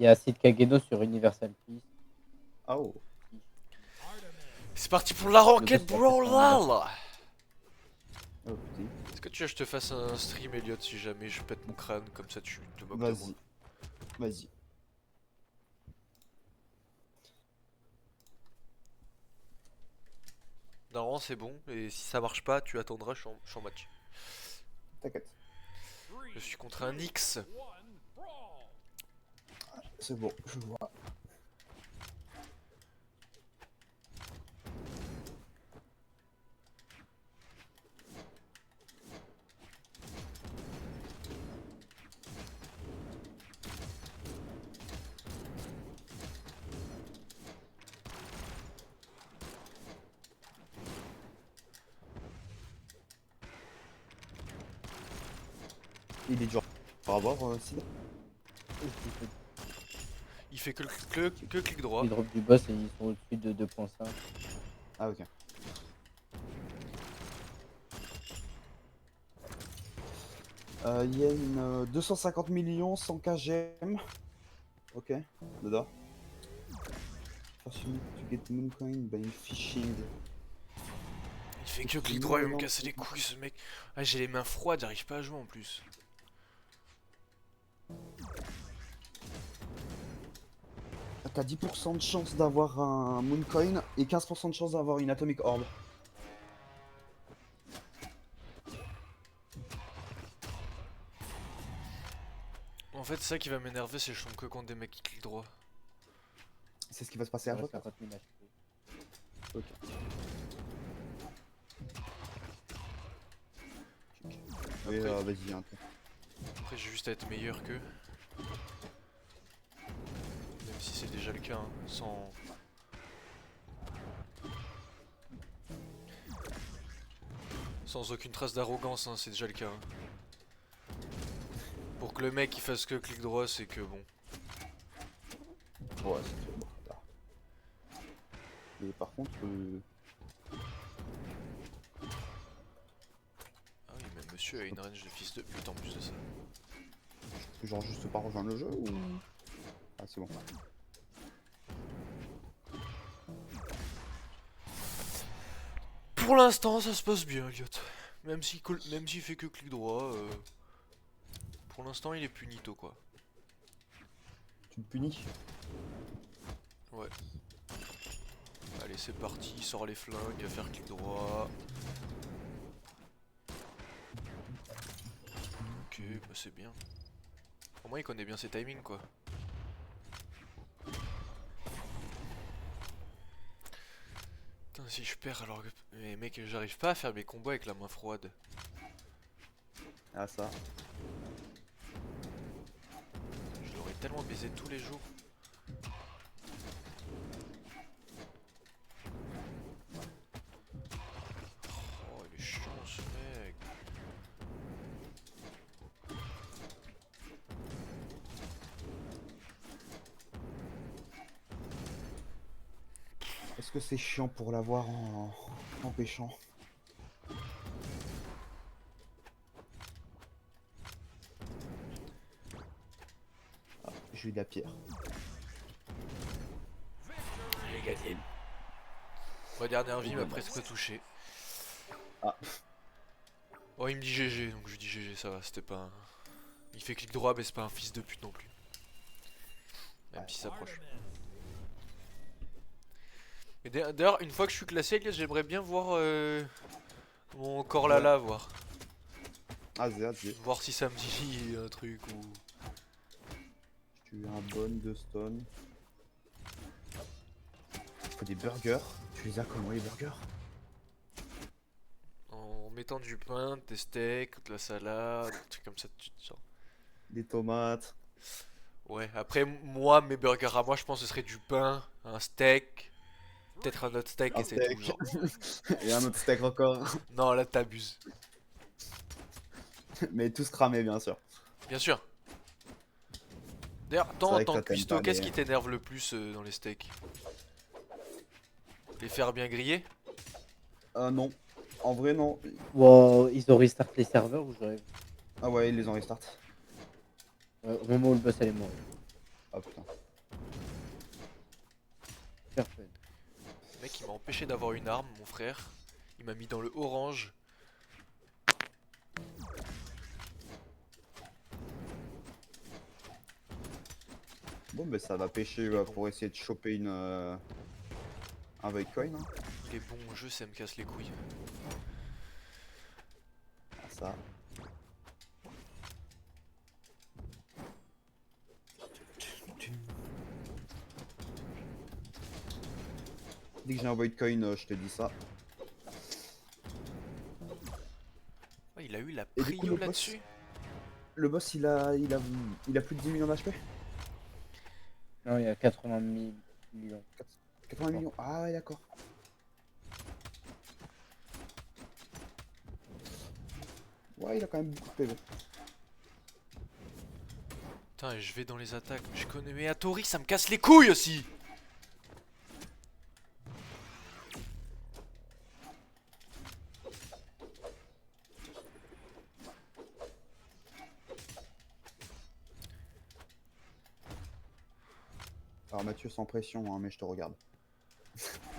Il y a Sid Kagedo sur Universal Peace. Ah oh. C'est parti pour la roquette, Le boss bro, va passer en là. Oh putain. Est-ce que tu veux que je te fasse un stream, Elliot, si jamais je pète mon crâne, comme ça tu te moques de moi? Vas-y. Vas-y. Normalement c'est bon, et si ça marche pas, tu attendras, je suis en match. T'inquiète. Je suis contre un X. C'est bon, je vois. Il est dur à avoir, Sid. Il fait que clic droit. Ils drop du boss et ils sont au-dessus de 2.5. Ah ok. Yen 250 millions, 100 KGM. Ok, dedans. First you need to get Mooncoin by fishing. Il fait que clic droit, il va me casser les couilles ce mec. Ah, j'ai les mains froides, j'arrive pas à jouer en plus. T'as 10% de chance d'avoir un Mooncoin et 15% de chance d'avoir une Atomic Orb. En fait, c'est ça qui va m'énerver, c'est que je tombe que contre des mecs qui cliquent droit. C'est ce qui va se passer à Ouais, toi. 50 000 HP. Ok. Oui, Après- vas-y, hein. Après, j'ai juste à être meilleur qu'eux. Même si c'est déjà le cas, hein, sans aucune trace d'arrogance, hein, c'est déjà le cas. Hein. Pour que le mec il fasse que clic droit, c'est que bon. Ouais, c'est trop bon. Mais par contre, Ah oui, mais monsieur a une range de fils de pute en plus de ça. genre juste pas rejoindre le jeu ou... Ah c'est bon. Pour l'instant, ça se passe bien, Elliot. Même s'il fait que clic droit, pour l'instant, il est punito quoi. Tu me punis? Ouais. Allez, c'est parti, il sort les flingues, il va faire clic droit. Ok, bah c'est bien. Au moins, il connaît bien ses timings quoi. Putain, si je perds alors que... Mais mec, j'arrive pas à faire mes combos avec la main froide. Ah ça. Je l'aurais tellement baisé tous les jours. Oh, il est chiant ce mec. Est-ce que c'est chiant pour l'avoir en pêchant? Ah, j'ai eu de la pierre. Il est gagné. Ma dernière vie m'a presque touché. Ah. Oh, il me dit GG, donc je lui dis GG, ça va, c'était pas un... Il fait clic droit, mais c'est pas un fils de pute non plus. Même s'il s'approche. Et d'ailleurs, une fois que je suis classé, j'aimerais bien voir mon corps là, voir. Ah zé. Voir si ça me dit un truc ou... Tu as un bon de stone. Faut des burgers. Tu les as comment les burgers? En mettant du pain, des steaks, de la salade, des trucs comme ça, genre. Des tomates. Ouais, après, moi, mes burgers à moi, je pense que ce serait du pain, un steak, peut-être un autre steak Un et c'est steak. tout, genre. Et un autre steak encore. Non, là, t'abuses. Mais tous cramés bien sûr. Bien sûr. D'ailleurs, C'est toi, en vrai que tant toi que t'aimes cuistot, pas qu'est-ce les... qui t'énerve le plus dans les steaks? Les faire bien griller? Non. En vrai non. Wow, ils ont restart les serveurs ou j'aurais... Ah ouais, ils les ont restart. Au moment où le boss allait mourir. Ah putain. Super fun. Le mec il m'a empêché d'avoir une arme, mon frère. Il m'a mis dans le orange. Bon, bah ça va pêcher Il est bon. pour essayer de choper un Bitcoin. Hein. Il est bon au jeu, ça me casse les couilles. Ah, ça. Dès que j'ai un Bitcoin, je te dis ça. Ouais, il a eu la Et du coup, prio là-dessus. Le boss, il a plus de 10 millions d'HP. Non, il y a 80 millions. 80 millions. Ah ouais, d'accord. Ouais, il a quand même beaucoup de PV. Putain, et je vais dans les attaques, mais je connais. Mais Atori, ça me casse les couilles aussi! Alors Mathieu, sans pression, hein, mais je te regarde.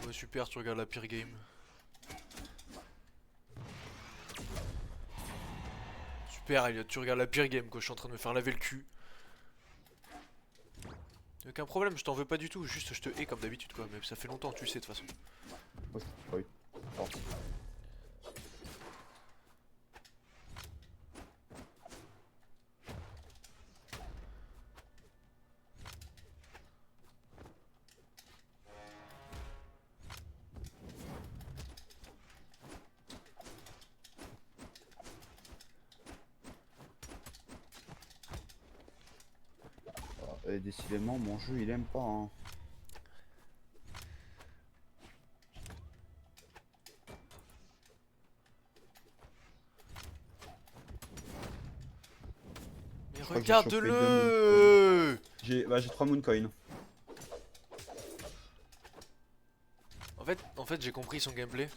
Ouais, super, tu regardes la pire game. Super, Elliot, tu regardes la pire game, quoi. Je suis en train de me faire laver le cul. Aucun problème, je t'en veux pas du tout. Juste, je te hais comme d'habitude, quoi. Mais ça fait longtemps, tu le sais, de toute façon. Moi, je t'ai pas eu. Force. Et décidément, mon jeu, il aime pas. Hein. Mais crois que j'ai chopé regarde-le! J'ai 3 Mooncoin. En fait, j'ai compris son gameplay.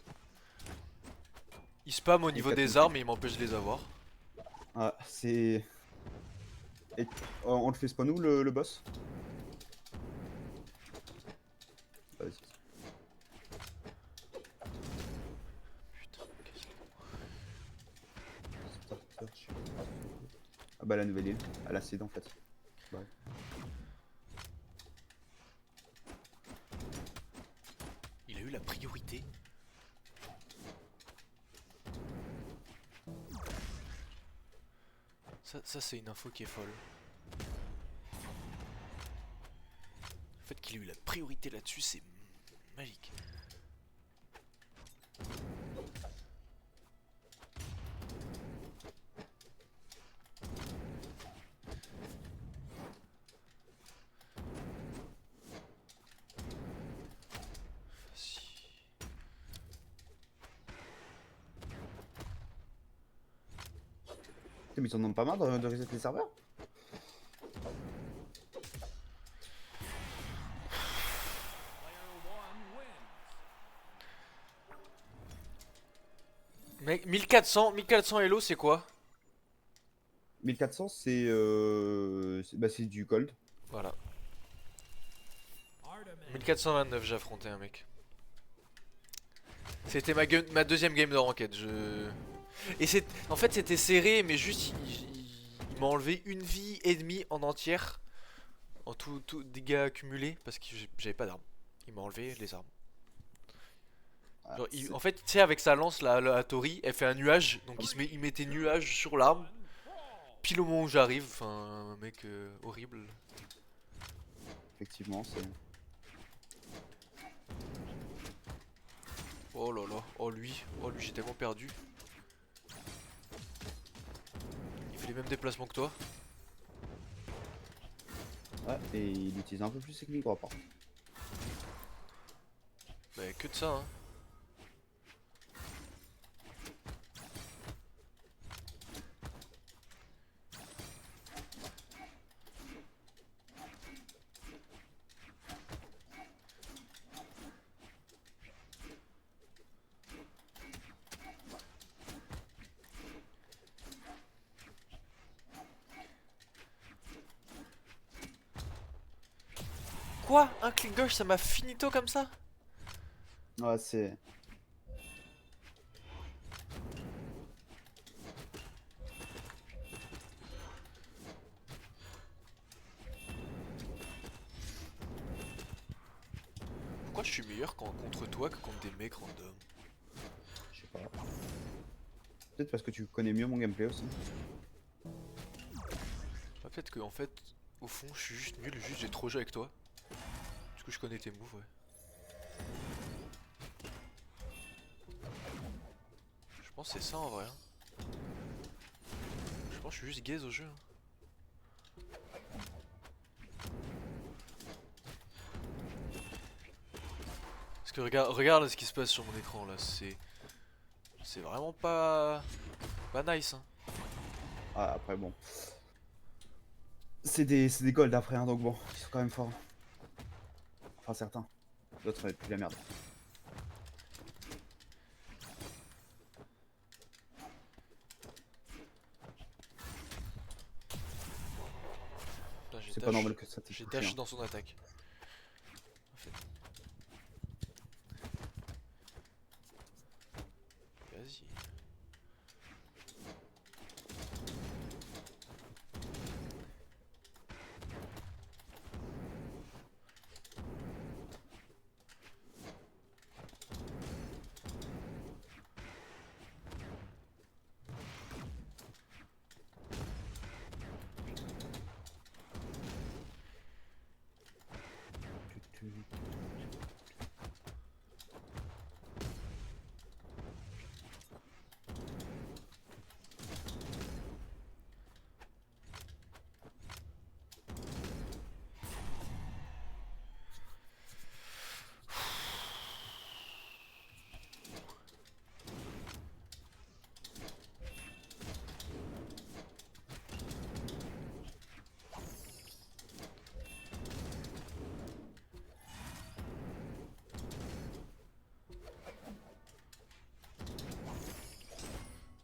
Il spam au niveau 4 des Mooncoin. armes et il m'empêche de les avoir. Ah, c'est... Et on le fait spawn où le boss? Vas-y. Putain, qu'est-ce que... Ah bah la nouvelle île, à l'acide en fait. Ouais. Il a eu la priorité. Ça c'est une info qui est folle. Le fait qu'il ait eu la priorité là-dessus, c'est magique. Si. Mais ils en ont pas marre de reset les serveurs? Mec, 1400 Elo, c'est quoi? 1400 c'est du gold. Voilà. 1429, j'ai affronté un mec. C'était ma deuxième game de ranked. Et en fait, c'était serré, mais juste il m'a enlevé une vie et demie en entière. En tout dégâts accumulés, parce que j'avais pas d'armes. Il m'a enlevé les armes. Ah, Genre, en fait, tu sais, avec sa lance, la Tori, elle fait un nuage. Donc il mettait nuage sur l'arme. Pile au moment où j'arrive. Enfin, un mec horrible. effectivement, c'est... Oh là là, oh lui, j'ai tellement perdu. Il fait les mêmes déplacements que toi. Ouais, et il utilise un peu plus ses clics droits par contre. Bah que de ça hein. Quoi? Un clic gauche, ça m'a finito comme ça? Ouais, c'est. Pourquoi je suis meilleur contre toi que contre des mecs random? Je sais pas. Peut-être parce que tu connais mieux mon gameplay aussi. Ah, peut-être que en fait, au fond, je suis juste nul, juste j'ai trop joué avec toi. Du coup, je connais tes moves, ouais. Je pense que c'est ça en vrai. Hein. Je pense que je suis juste gaze au jeu. Hein. Parce que regarde ce qui se passe sur mon écran là, c'est vraiment pas nice. Hein. Ah, après, bon. C'est des golds après, hein, donc bon, ils sont quand même forts. Enfin, certains. D'autres, ça va être plus la merde. Putain, j'ai C'est pas dash, normal que ça t'ait j'ai touché. dash Hein. dans son attaque. En fait. Vas-y.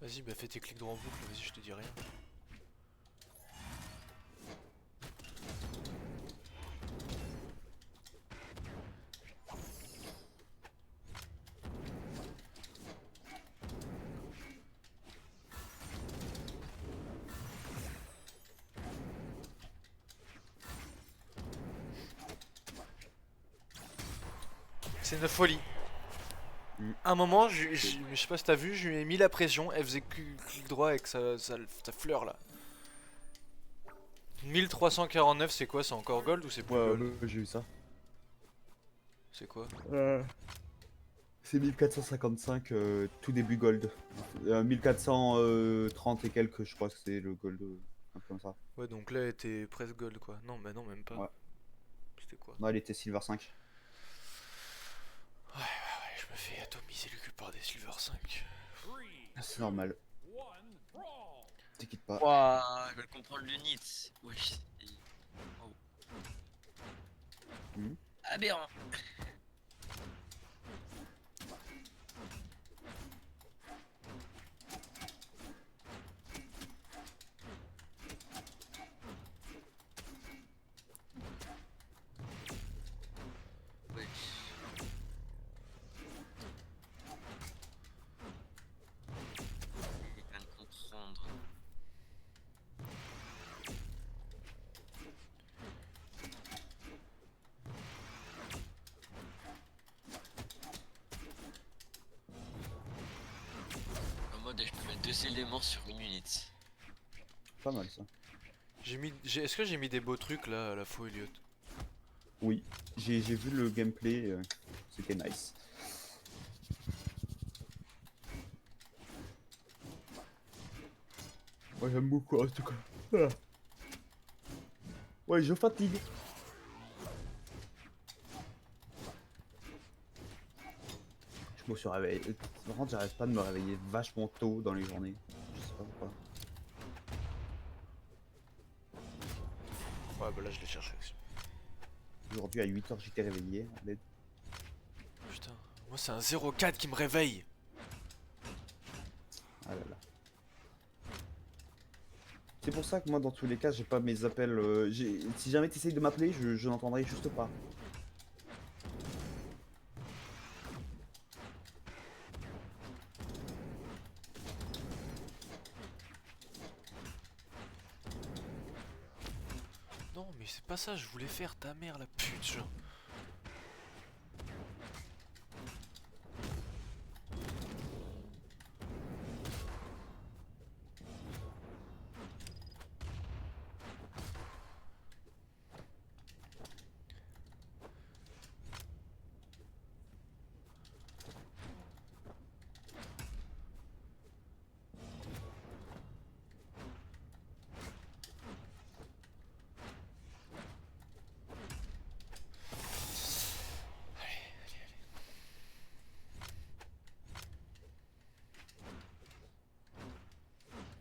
Vas-y, bah fais tes clics droits en boucle, vas-y, je te dis rien. C'est une folie. À un moment, je sais pas si t'as vu, je lui ai mis la pression, elle faisait clic droit avec sa fleur là. 1349, c'est quoi? C'est encore gold ou c'est plus Ouais, gold? j'ai eu ça. C'est quoi? C'est 1455, tout début gold. 1430 et quelques, je crois que c'est le gold. Un peu comme ça. Ouais, donc là, elle était presque gold quoi. Non, bah non, même pas. Ouais. C'était quoi? Non, elle était silver 5. Ouais, je me fais atomiser le cul par des silver 5. C'est normal. T'inquiète pas. Ouah, je vais comprendre l'unit. Wesh. Oh. Mhm. Aberrant. Wesh. Il vient de comprendre. En mode, je peux mettre 2 éléments sur une unité. Pas mal ça. Est-ce que j'ai mis des beaux trucs là à la fois, Elliot? Oui, j'ai vu le gameplay, c'était nice. Moi j'aime beaucoup en tout cas. Ah. Ouais, je fatigue. Je me suis réveillé. Par contre, j'arrête pas de me réveiller vachement tôt dans les journées. Je sais pas pourquoi. Ouais, bah là, je l'ai cherché aussi. Aujourd'hui à 8h j'étais réveillé. Putain, moi c'est un 04 qui me réveille. Ah là là. C'est pour ça que moi, dans tous les cas, j'ai pas mes appels. Si jamais tu essayes de m'appeler, je n'entendrai juste pas. Non, mais c'est pas ça, je voulais faire ta mère la pute, genre.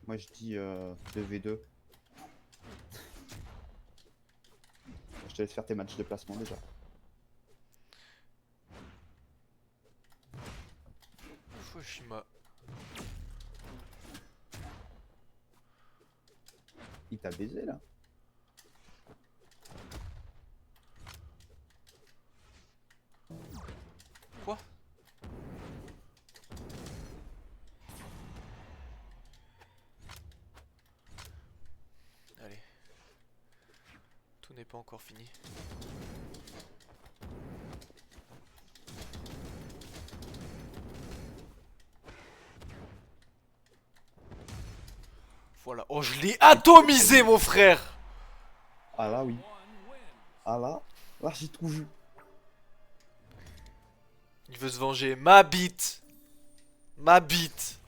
Moi, je dis 2v2. Je te laisse faire tes matchs de placement déjà. Fushima. Il t'a baisé là. Quoi? Allez. Tout n'est pas encore fini. Voilà. Oh, je l'ai atomisé, mon frère! Ah là, oui. Ah là, j'ai tout vu. Il veut se venger. Ma bite! Ma bite!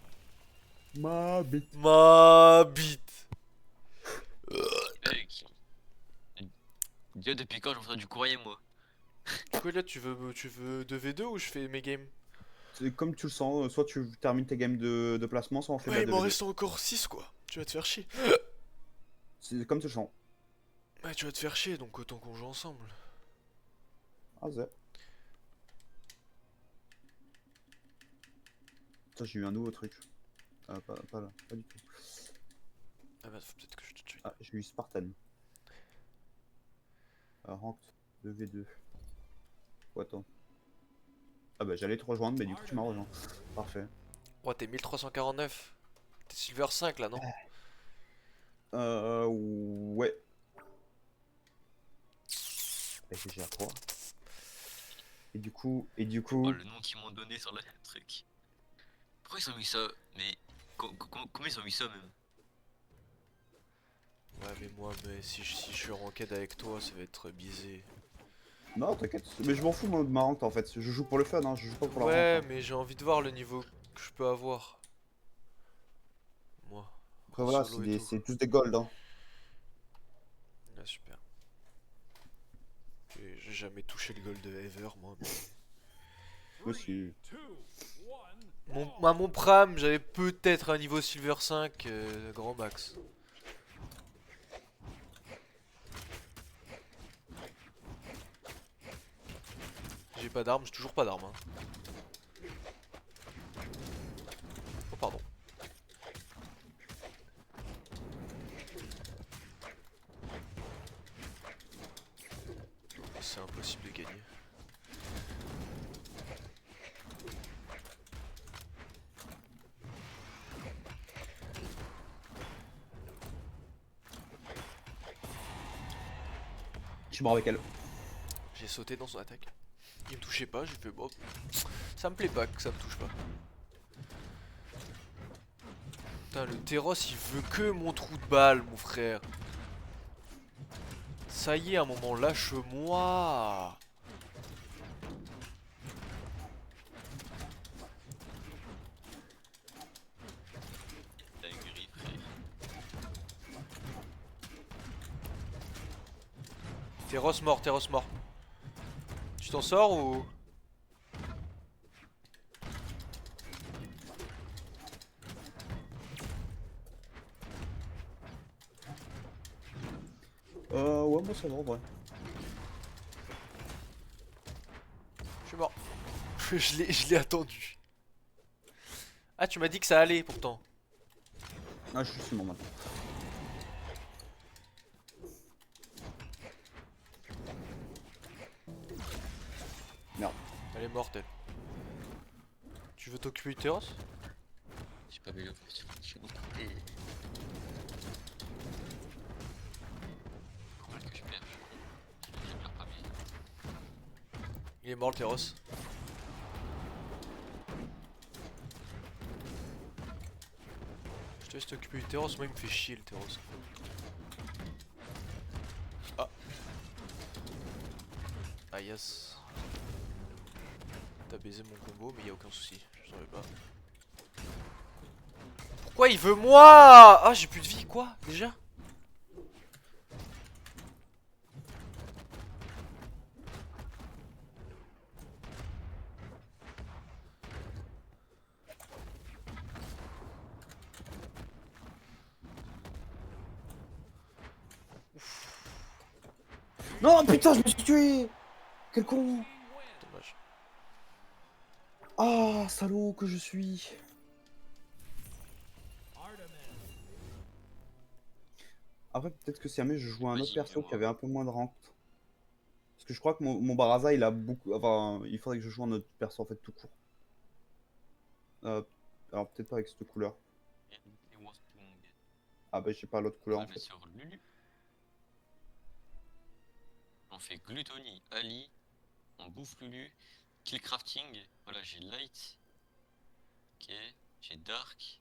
Ma bite. Ma bite! Mec. Dieu, depuis quand j'envoie du courrier, moi? Quoi là, tu veux 2v2 ou je fais mes games? C'est comme tu le sens, soit tu termines tes games de placement, soit on fait de Ouais, la il m'en 2v2. reste encore 6 quoi. Tu vas te faire chier. C'est comme tu le sens. Ouais, tu vas te faire chier donc autant qu'on joue ensemble. Ah, zè. Putain, j'ai eu un nouveau truc. Ah, pas là, pas du tout. Ah bah, faut peut-être que je te tue. Ah, j'ai eu Spartan. Ranked 2v2. Oh, attends. Ah bah j'allais te rejoindre, mais du coup tu m'as rejoint. Parfait. Oh, t'es 1349. T'es Silver 5 là, non? Ouais. Et j'ai à 3. Et du coup, Oh, le nom qu'ils m'ont donné sur le truc. Pourquoi ils ont mis ça? Mais comment ils ont mis ça même? Ouais, mais moi, mais si je suis en ranked avec toi, ça va être biaisé. non, t'inquiète. Mais je m'en fous moi de ma ranked en fait. Je joue pour le fun, hein. Je joue pas pour la Ouais, ranked. Hein. mais j'ai envie de voir le niveau que je peux avoir. Moi. Après voilà, solo et tout. c'est tous des golds. Hein. Ah, super. J'ai jamais touché le gold ever, moi. Aussi. Mon prime, j'avais peut-être un niveau Silver 5 grand max. J'ai pas d'armes, j'ai toujours pas d'armes. Hein. Oh, pardon. C'est impossible de gagner. Je suis mort avec elle. J'ai sauté dans son attaque. Il me touchait pas, j'ai fait bon. Ça me plaît pas que ça me touche pas. Putain, le Terros il veut que mon trou de balle, mon frère. Ça y est, à un moment, lâche-moi. Dinguerie, frère. Terros mort. Tu t'en sors ou... Ouais, moi ça va en vrai. Je suis mort. je l'ai attendu. Ah, tu m'as dit que ça allait pourtant. Ah, je suis mort maintenant. Elle est morte elle. Tu veux t'occuper du terrasse? J'ai pas vu l'ouverture. Je suis monté. Comment est-ce que je perds? Je perds pas bien. Il est mort le terrasse. Je te laisse t'occuper du terrasse, moi il me fait chier le terrasse. Ah. Ah yes. T'as baisé mon combo mais y a aucun souci, je savais pas. Pourquoi il veut moi? Ah j'ai plus de vie quoi déjà? Non, putain, je me suis tué. Quel con. Dommage. Ah, salaud que je suis. Après, peut-être que si jamais je jouais un autre perso qui avait un peu moins de rank. Parce que je crois que mon Barasa, il a beaucoup. Enfin, il faudrait que je joue un autre perso en fait tout court. Alors, peut-être pas avec cette couleur. Ah, bah, j'ai pas l'autre On couleur va en le fait. mettre sur Lulu. On fait Gluttony, Ali. On bouffe Lulu. Kill crafting. Voilà, j'ai Light. Ok. J'ai Dark.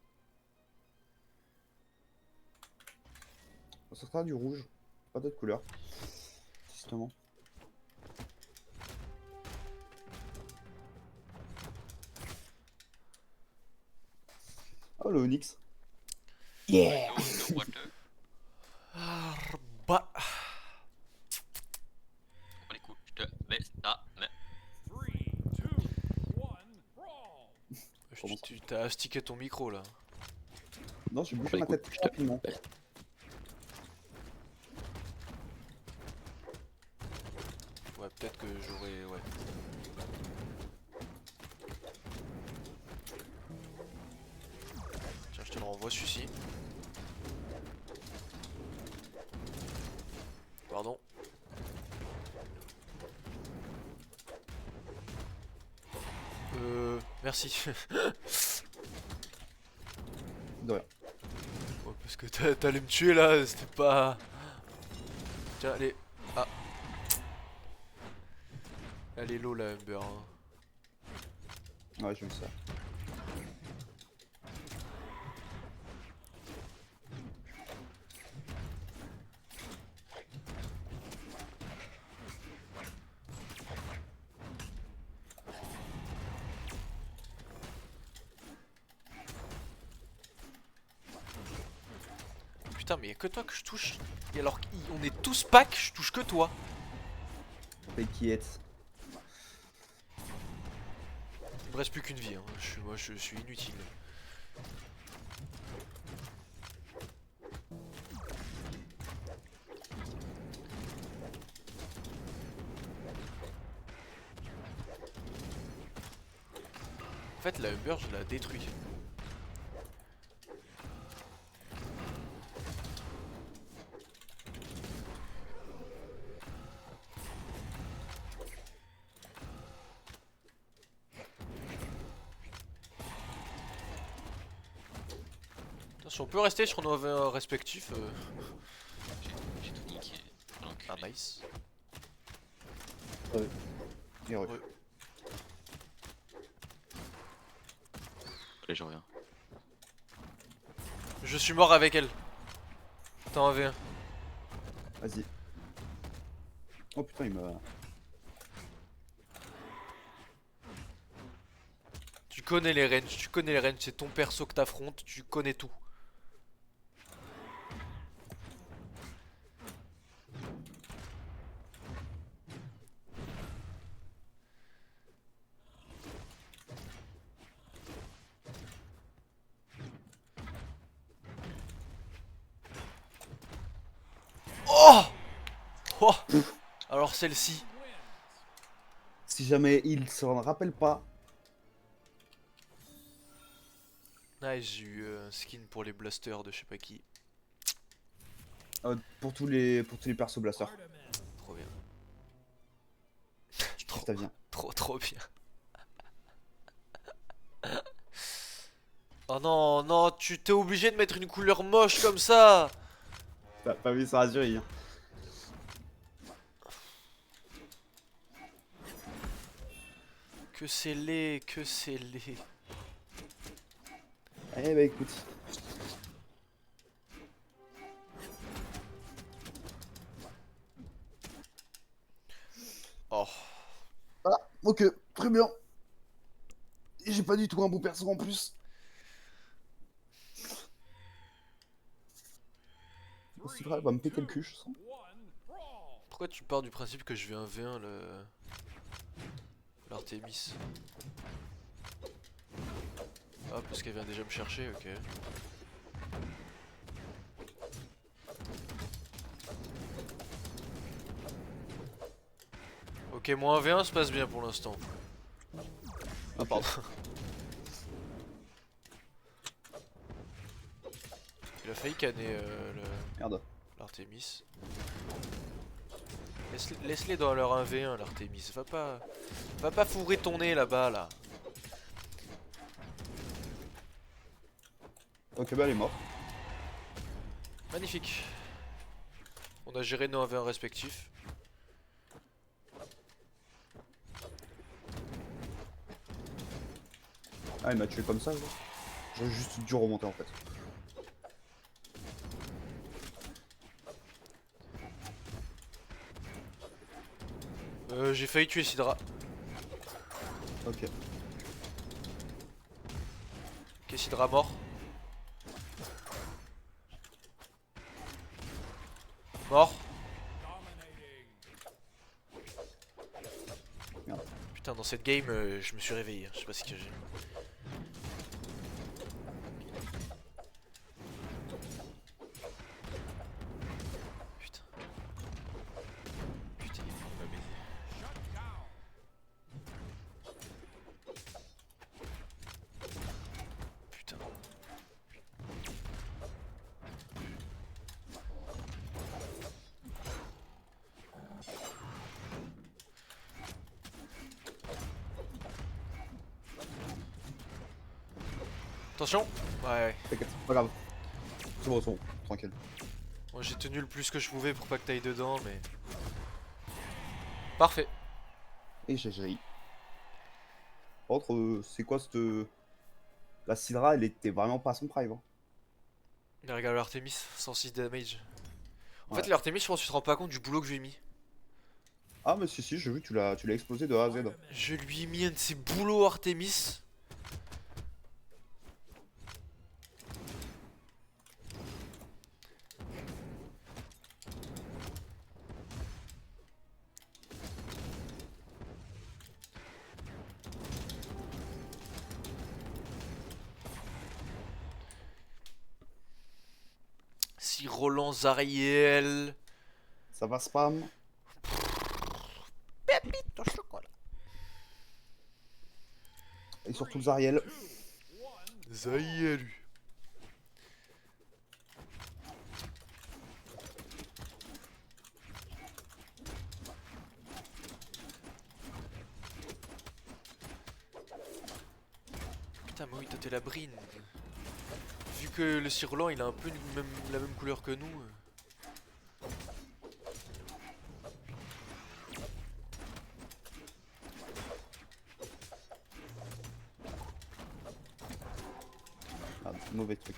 Ça sera du rouge. Pas d'autre couleur. Justement. Oh, le Onyx. Yeah. No, no water. Ah, bah. Oh les coups. Je te baisse ta main. Comment ça? Tu t'as stické ton micro là. Non, j'ai Oh, bougé les ma coups. tête Je te rapidement. baisse. Ouais peut-être que j'aurais... Ouais. Tiens je te le renvoie celui-ci. Pardon. Merci. De rien. Ouais, parce que t'allais me tuer là, c'était pas... Tiens, allez. Ah. Elle est low la Humber. Hein. Ouais, je me sers. Putain mais y'a que toi que je touche. Et alors on est tous pack, je touche que toi. T'inquiète. Il me reste plus qu'une vie, hein. Moi je suis inutile. En fait la Humber je la détruis. Si on peut rester sur nos respectifs. J'ai tout niqué. Ah nice. Et ouais. Ouais. Allez, je reviens. Je suis mort avec elle. T'en avais un. Vas-y. Oh putain, il m'a. Tu connais les ranges, c'est ton perso que t'affrontes, tu connais tout. Oh, oh. Alors celle-ci. Si jamais il s'en rappelle pas. Ah, j'ai eu un skin pour les blasters de je sais pas qui. Pour tous les persos blasters. Trop bien. Je kiffe ta vie. Trop bien. Oh non, non, tu t'es obligé de mettre une couleur moche comme ça. T'as pas vu ça Azuri, hein. Que c'est laid, que c'est laid. Eh bah écoute. Oh. Ah, ok, très bien. Et j'ai pas du tout un bon perso en plus. C'est vrai, elle va me péter le cul, je sens. Pourquoi tu pars du principe que je vais un V1 le... l'Artemis? Ah, parce qu'elle vient déjà me chercher, ok. Ok, mon 1v1 se passe bien pour l'instant. Ah, pardon. Il a failli canner Merde. l'Artemis. Laisse-les dans leur 1v1, l'Artemis. Va pas fourrer ton nez là-bas, là. Ok, bah elle est morte. Magnifique. On a géré nos 1v1 respectifs. Ah, il m'a tué comme ça, j'ai juste dû remonter en fait. J'ai failli tuer Sidra. Ok. Ok, Sidra mort. Mort. Merde. Putain, dans cette game, je me suis réveillé. Je sais pas ce que j'ai. Putain. Putain, il m'a baisé. Putain. Attention. Ouais. T'inquiète, pas grave. C'est bon, tranquille. Moi j'ai tenu le plus que je pouvais pour pas que t'ailles dedans, mais... Parfait. Et j'ai jailli. Par contre, c'est quoi cette... La Syndra, elle était vraiment pas à son prime. Hein. Mais regarde l'Artemis, 106 damage. En Ouais. fait l'Artemis, je pense que tu te rends pas compte du boulot que je lui ai mis. Ah mais si, j'ai vu, tu l'as explosé de A à Z. Je lui ai mis un de ces boulots Artemis. Si Roland Zariel. Ça va spam. Pépite au chocolat. Et surtout Zariel. Zariel. Putain, mais oui, toi t'es la brine. Vu que le Sirlan il a un peu la même couleur que nous. Ah, mauvais truc.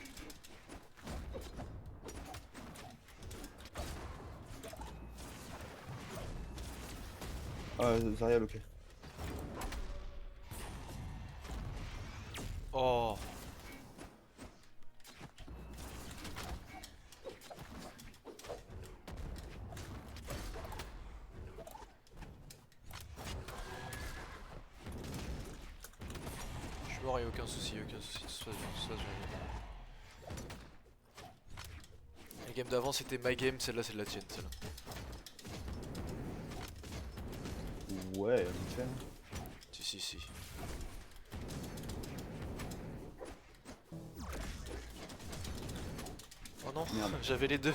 Ah, Zariel, ok. Oh. Je suis mort, y'a aucun souci, tout se passe bien, tout se passe bien. La game d'avant c'était ma game, celle-là c'est la tienne, celle-là. Ouais, nickel. Si. Oh non, Merde. j'avais les deux.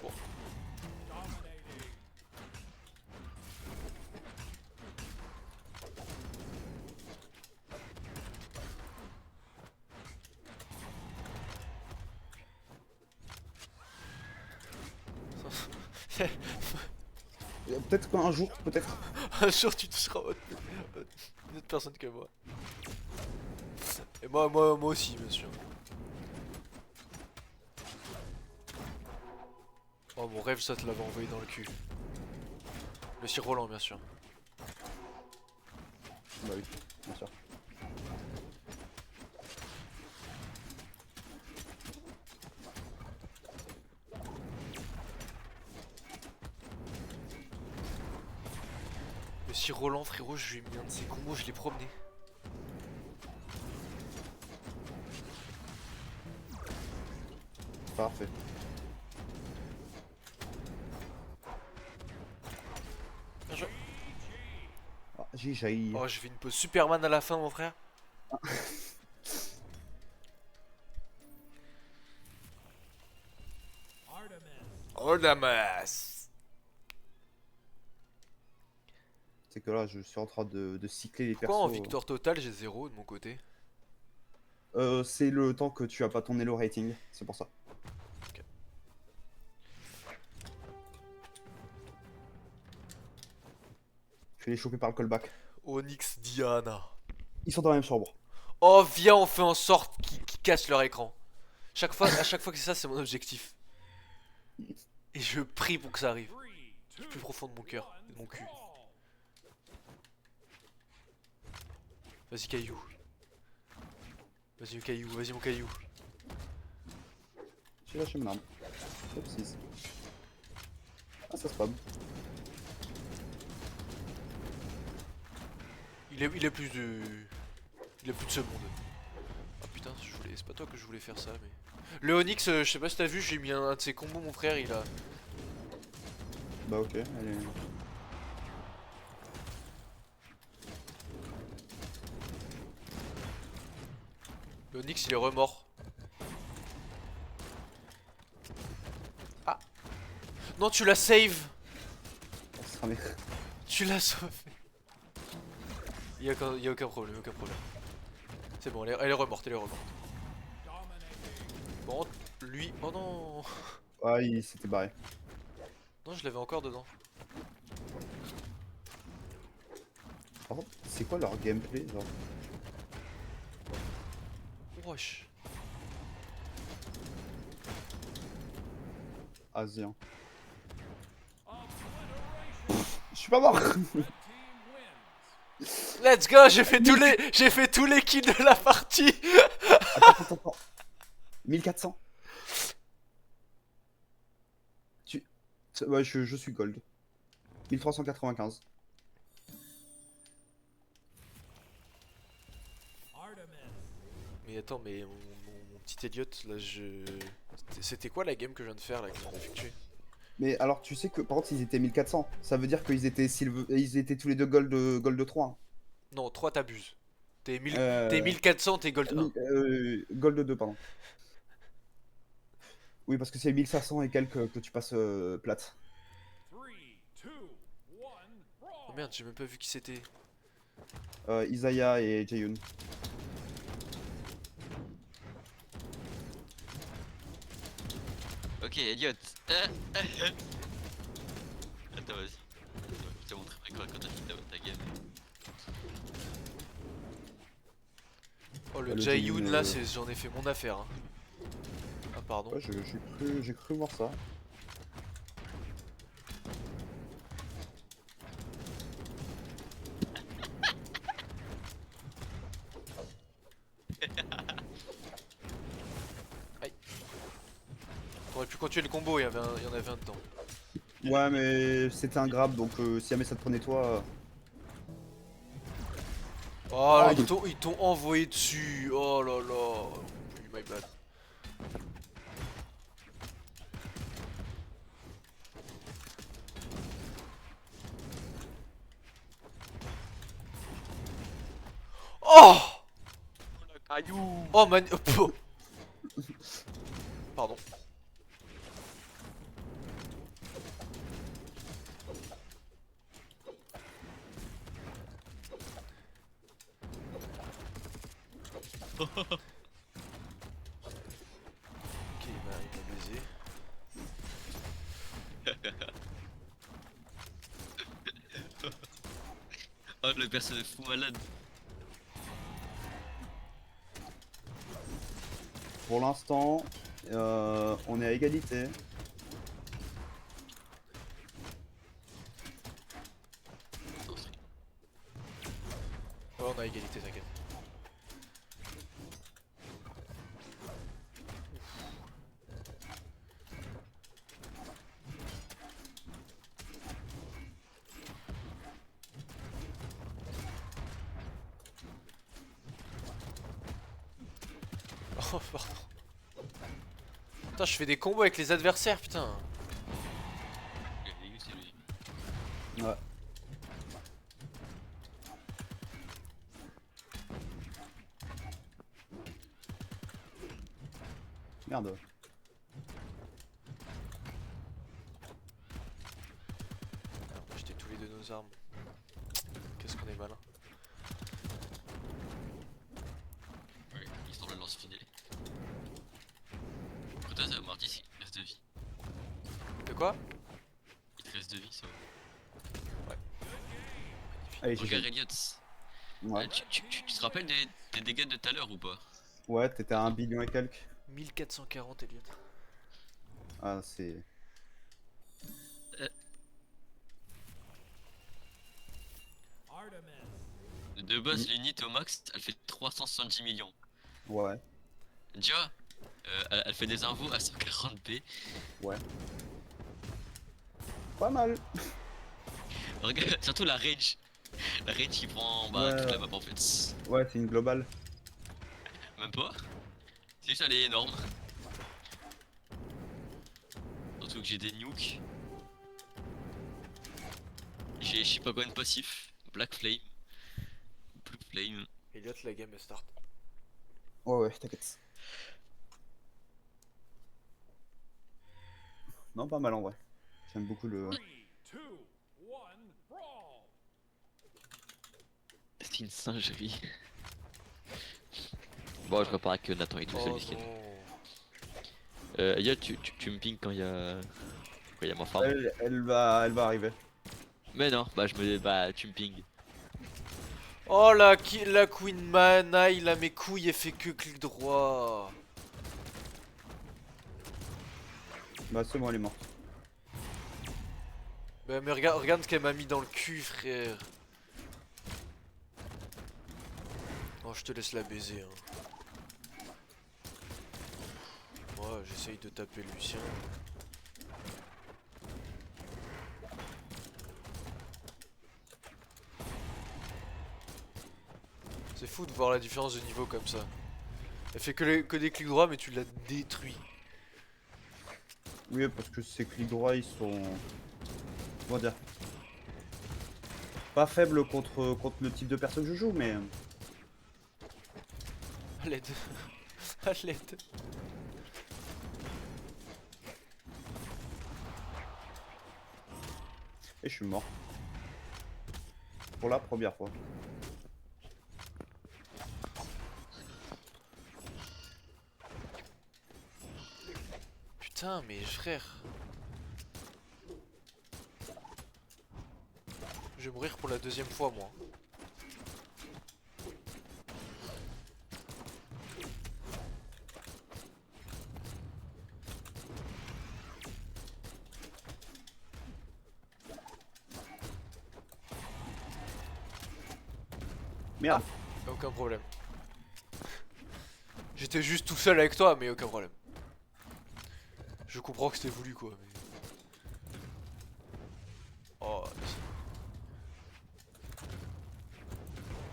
Bon, Peut-être qu'un jour, peut-être. Un jour tu toucheras une autre personne que moi. Et moi aussi, bien sûr. Oh, mon rêve, ça te l'avait envoyé dans le cul. Le Sir Roland, bien sûr. Bah oui, bien sûr. Le Sir Roland, frérot, je lui ai mis un de ses combos, je l'ai promené. Parfait. Bien joué. Ah, j'ai jailli. Oh, j'ai fait une pause Superman à la fin, mon frère. Artemis. C'est que là, je suis en train de cycler les Pourquoi en persos. victoire totale, j'ai 0 de mon côté? C'est le temps que tu as pas ton elo rating, c'est pour ça. Ok. Je vais les choper par le callback. Onyx Diana. Ils sont dans la même chambre. Oh, viens, on fait en sorte qu'ils cassent leur écran. À chaque fois que c'est ça, c'est mon objectif. Et je prie pour que ça arrive. Du plus profond de mon cœur et de mon cul. Vas-y, caillou. Vas-y, mon caillou, vas-y, mon caillou. J'ai lâché mon arme. Oupsies. Ah, ça spam. Il est plus de. Il est plus de ce monde. Ah putain, c'est pas toi que je voulais faire ça, mais. Le Onyx, je sais pas si t'as vu, j'ai mis un de ses combos, mon frère, il a. Bah ok, allez. Le Onyx, il est remort. Ah. Non, tu l'as save. Ça sera mes- Tu l'as sauvé. Y a aucun problème, aucun problème. C'est bon, elle est remorte, elle est remorte. Bon, lui. Oh non. Ah, il s'était barré. Non, je l'avais encore dedans. Par contre, c'est quoi leur gameplay genre? Wesh. Asien. Je suis pas mort. Let's go, j'ai fait tous les kills de la partie. Attends. 1400. Ouais, je suis gold. 1395. Mais attends, mais mon petit Elliot, là je... C'était quoi la game que je viens de faire là, que je viens d'effectuer? Mais alors, tu sais que par contre, ils étaient 1400. Ça veut dire qu'ils étaient, ils étaient tous les deux gold 3. Hein. Non, 3 t'abuses. T'es Euh, 1400, t'es gold 1. Gold 2, pardon. Oui, parce que c'est 1500 et quelques que tu passes plate. Oh merde, j'ai même pas vu qui c'était. Isaiah et Jaehyun. Ok, Elliot. Attends, vas-y. Je te montrerai après quand t'as fini ta game. Oh le Le Jaehyun Jaehyun, là, j'en ai fait mon affaire. Hein. Ah pardon. Ouais, j'ai cru voir ça. T'aurais pu continuer le combo, il y en avait un dedans. Ouais, mais c'était un grab, donc si jamais ça te prenait toi. Oh, Ah, ils t'ont envoyé dessus. Oh là là. My bad. Oh. Oh man. Pardon. Ok, il m'a baisé. Le perso de fou malade. Pour l'instant, on est à égalité. Ouais, on a égalité, t'inquiète. Oh pardon. Putain, je fais des combos avec les adversaires, putain. Le début, c'est lui. Ouais. Merde. On a acheté tous les deux nos armes. Qu'est-ce qu'on est malin. Ouais, histoire de lance fidèle. Toi, ça Marty, il te reste de vie. De quoi? Il te reste de vie, ça va. Allez, Regarde GG. Elliot. Ouais. Tu te rappelles des dégâts de tout à l'heure ou pas? Ouais, t'étais à 1 billion et quelques. 1440 Elliot. Ah, c'est. De base, l'unit au max, elle fait 370 millions. Ouais. Déjà, elle fait des invos à 140p. Ouais. Pas mal. Regarde, surtout la range. La range qui prend bah, Ouais. toute la map en fait. Ouais, c'est une globale. Même pas. C'est juste elle est énorme. Surtout que j'ai des nukes. J'ai je sais pas quoi de passif. Black Flame. Blue Flame. Elliot, la game est start. Ouais, ouais, t'inquiète. Non, pas mal en vrai. J'aime beaucoup le. C'est une singerie. Bon, je repars que Nathan est tout seul, Oh miskin. non. Elliot, tu me ping quand il y a ma farm. Elle va arriver. Mais non, bah je me bah tu me ping. Oh la Queen Mana, il a mes couilles et fait que clic droit. Bah, c'est bon, elle est morte. Bah mais regarde ce qu'elle m'a mis dans le cul, frère. Oh, je te laisse la baiser, hein. Moi, j'essaye de taper Lucien. C'est fou de voir la différence de niveau comme ça. Elle fait que des clics droits, mais tu l'as détruit. Oui, parce que ces clics droits, ils sont. Comment dire? Pas faibles contre le type de personne que je joue, mais. À l'aide. À l'aide. Et je suis mort. Pour la première fois. Putain, mais frère. Je vais mourir pour la deuxième fois, moi. Merde. Aucun problème. J'étais juste tout seul avec toi, mais aucun problème. Je comprends que c'était voulu, quoi. Mais... Oh.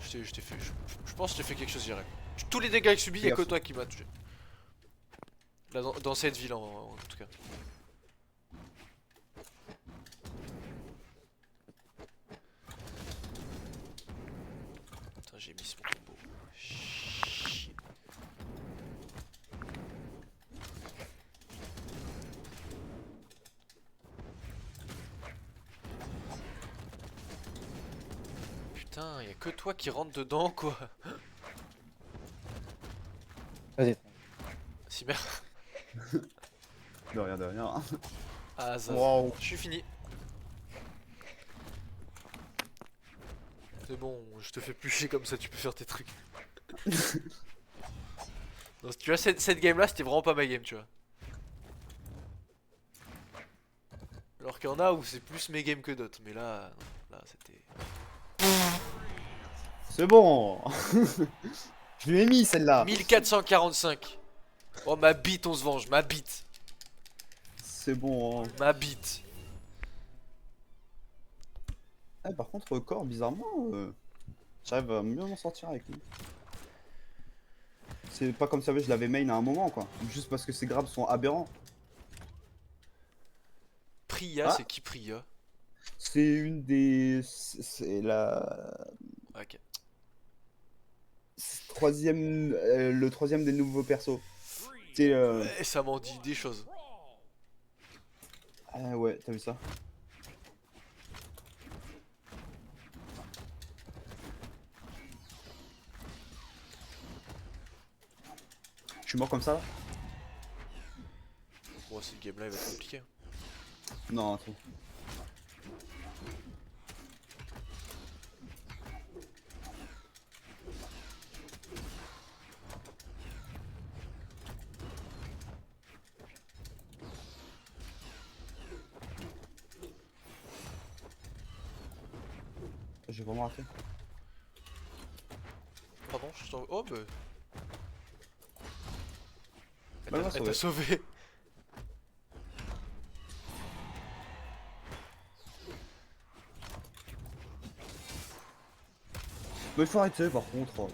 Je t'ai fait. Je pense que je t'ai fait quelque chose direct. Tous les dégâts que subis, y'a que toi qui m'a touché. Là, dans cette ville, en tout cas. Putain, j'ai mis mon combo. Chier. Putain, y'a que toi qui rentre dedans, quoi. Vas-y. Si merde. De rien, de rien. Ah, ça. Wow. Je suis fini. C'est bon, je te fais plus chier comme ça, tu peux faire tes trucs. Non, tu vois, cette game là, c'était vraiment pas ma game, tu vois. Alors qu'il y en a où c'est plus mes games que d'autres, mais là, non, là c'était. C'est bon. Je lui ai mis celle-là. 1445. Oh, ma bite, on se venge, ma bite. C'est bon. Hein. Ma bite. Eh, par contre, Core, bizarrement, j'arrive à mieux m'en sortir avec lui. C'est pas comme ça que je l'avais main à un moment, quoi. Juste parce que ses grabs sont aberrants. Priya, Ah. c'est qui Priya? C'est une des... C'est la... Ok. Troisième... le troisième des nouveaux persos. C'est... Et ça m'en dit des choses. Ah ouais, t'as vu ça? Je suis mort comme ça là? Bon, cette game là, il va être compliqué. Non, attends. J'ai vraiment raté. Pardon, je t'en. Oh, bah. Bah, Elle t'a sauvé. Mais il faut arrêter par contre.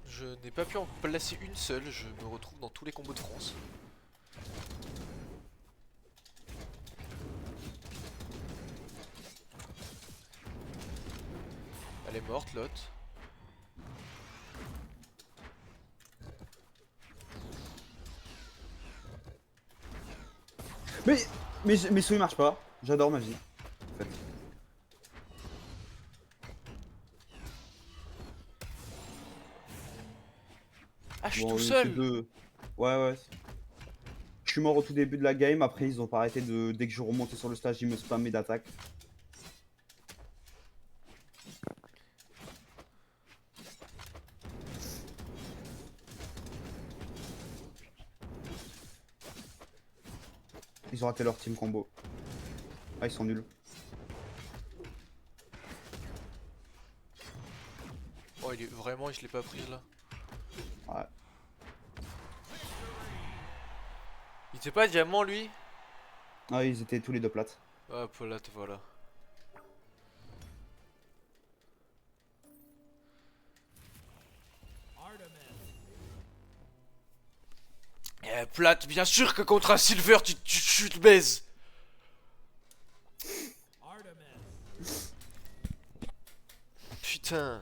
Je n'ai pas pu en placer une seule, je me retrouve dans tous les combos de France. Elle est morte, l'autre. Mais ça il marche pas. J'adore ma vie. En fait. Ah, je suis Bon, tout c'est seul. deux- Ouais, ouais. Je suis mort au tout début de la game. Après, ils ont pas arrêté de. Dès que je remontais sur le stage, ils me spammaient d'attaque. Ils ont raté leur team combo. Ah, ils sont nuls. Oh, il est vraiment, je l'ai pas prise là. Ouais. Il était pas diamant lui? Ah, ils étaient tous les deux plates. Hop là, voilà. Eh, plate, bien sûr que contre un silver tu te baises. Putain.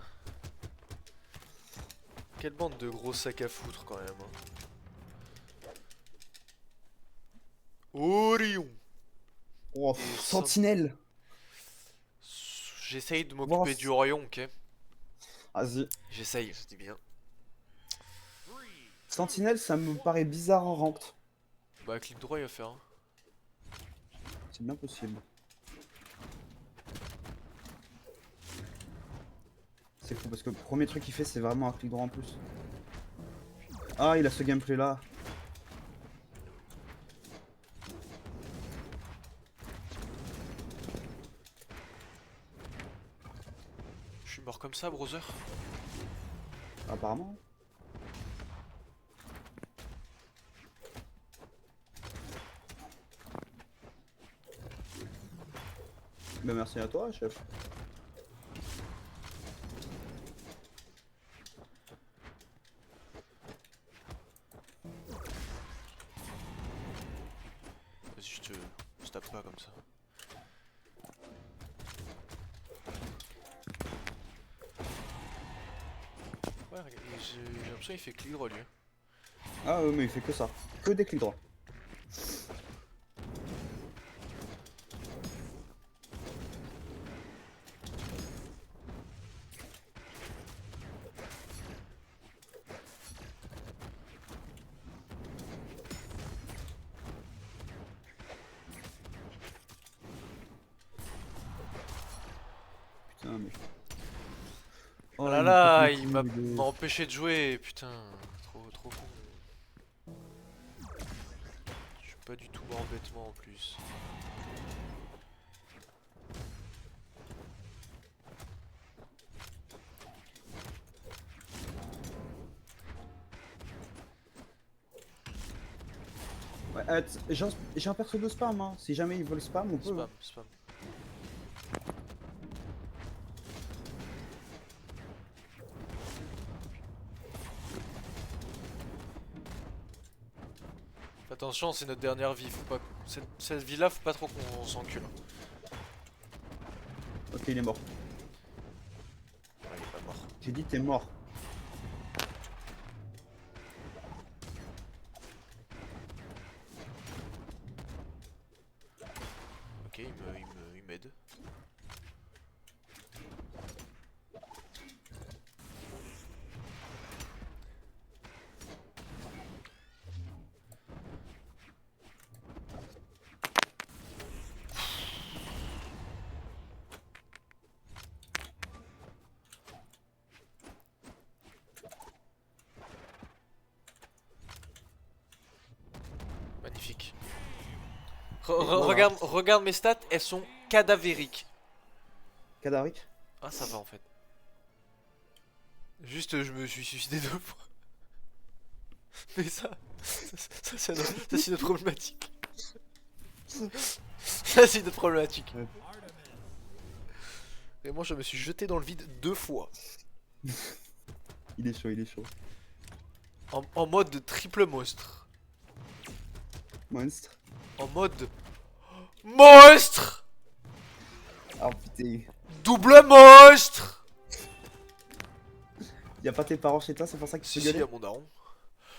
Quelle bande de gros sacs à foutre quand même. Hein. Orion. Oh, Et Sentinelle. J'essaye de m'occuper du Orion, ok? Vas-y. J'essaye, je dis bien. Sentinelle, ça me paraît bizarre en ranked. Bah, clic droit, il va faire. Hein. C'est bien possible. C'est fou parce que le premier truc qu'il fait, c'est vraiment un clic droit en plus. Ah, il a ce gameplay là. Je suis mort comme ça, brother. Apparemment. Bah merci à toi, chef. Vas-y, je tape pas comme ça. Ouais, j'ai l'impression qu'il fait clic droit lui. Ah mais il fait que ça. Que des clics droits. mais. Oh Oh, là il là, me il coupe m'a les couilles, m'a empêché de jouer, putain, trop con. Je suis pas du tout mort bêtement en plus. Ouais, j'ai un perso de spam, hein. Si jamais ils veulent spam, on peut. Spam, spam. Attention, c'est notre dernière vie, faut pas. Cette vie-là, faut pas trop qu'on s'encule. Ok, il est mort. Ouais, il est pas mort. J'ai dit t'es mort. Ok, il m'aide. Magnifique. Voilà. Regarde mes stats, elles sont cadavériques. Cadavric. Ah, ça va en fait. Juste, je me suis suicidé 2 fois. Mais ça c'est une autre problématique. Ça, c'est une autre problématique. Ouais. Et moi, je me suis jeté dans le vide 2 fois. Il est chaud, il est chaud. En mode triple monstre. Monstre. En mode monstre. Ah putain. Double monstre. Y'a pas tes parents chez toi, c'est pour ça que tu Si, te si, gueuler à mon daron.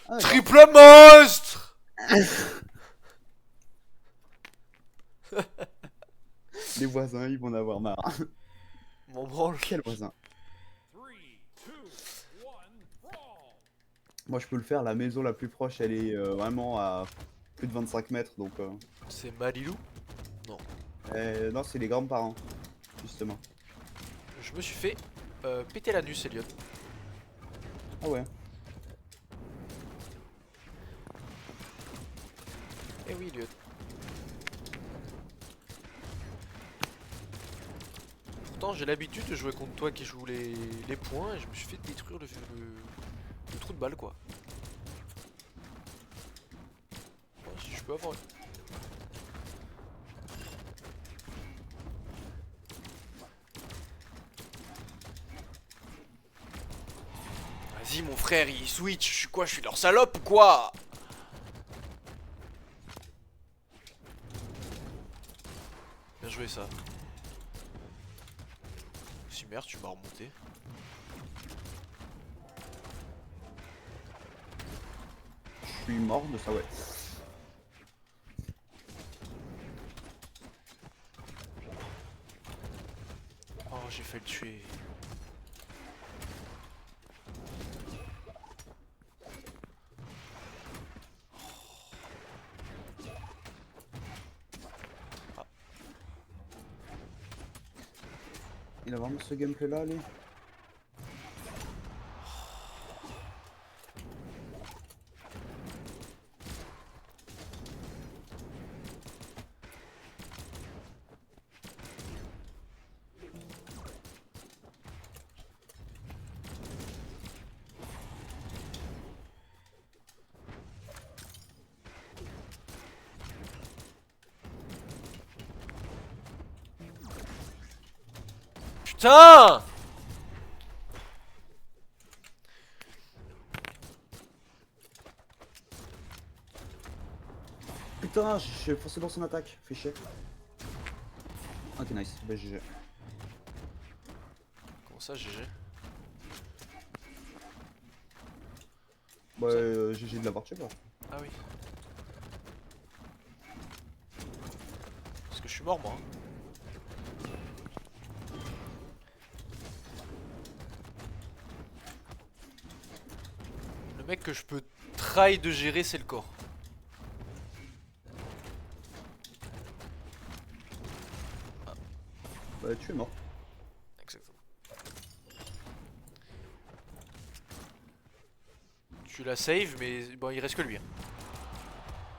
Ah, d'accord. Triple monstre. Les voisins, ils vont en avoir marre. Mon branle. Quel voisin? Moi je peux le faire, la maison la plus proche elle est vraiment à plus de 25 mètres donc. C'est Malilou. Non, c'est les grands-parents, justement. Je me suis fait péter l'anus, Elliot. Ah ouais. Eh oui, Elliot. Pourtant, j'ai l'habitude de jouer contre toi qui joue les points et je me suis fait détruire le trou de balle, quoi. Bon, si je peux avoir. Vas-y, mon frère, il switch. Je suis quoi? Je suis leur salope ou quoi? Bien joué, ça. Si merde, tu m'as remonté. Je suis mort de ça, ouais. Oh, j'ai fait le tuer. Il a vraiment ce gameplay là, lui. Putain! Putain, j'ai forcé dans son attaque, fait chier. Ok, nice, bah GG. Comment ça, GG? Bah, GG de l'avoir tué, quoi. Ah oui. Parce que je suis mort, moi. Le mec que je peux try de gérer, c'est le corps. Bah, tu es mort. Exactement. Tu la save, mais bon, il reste que lui. Hein.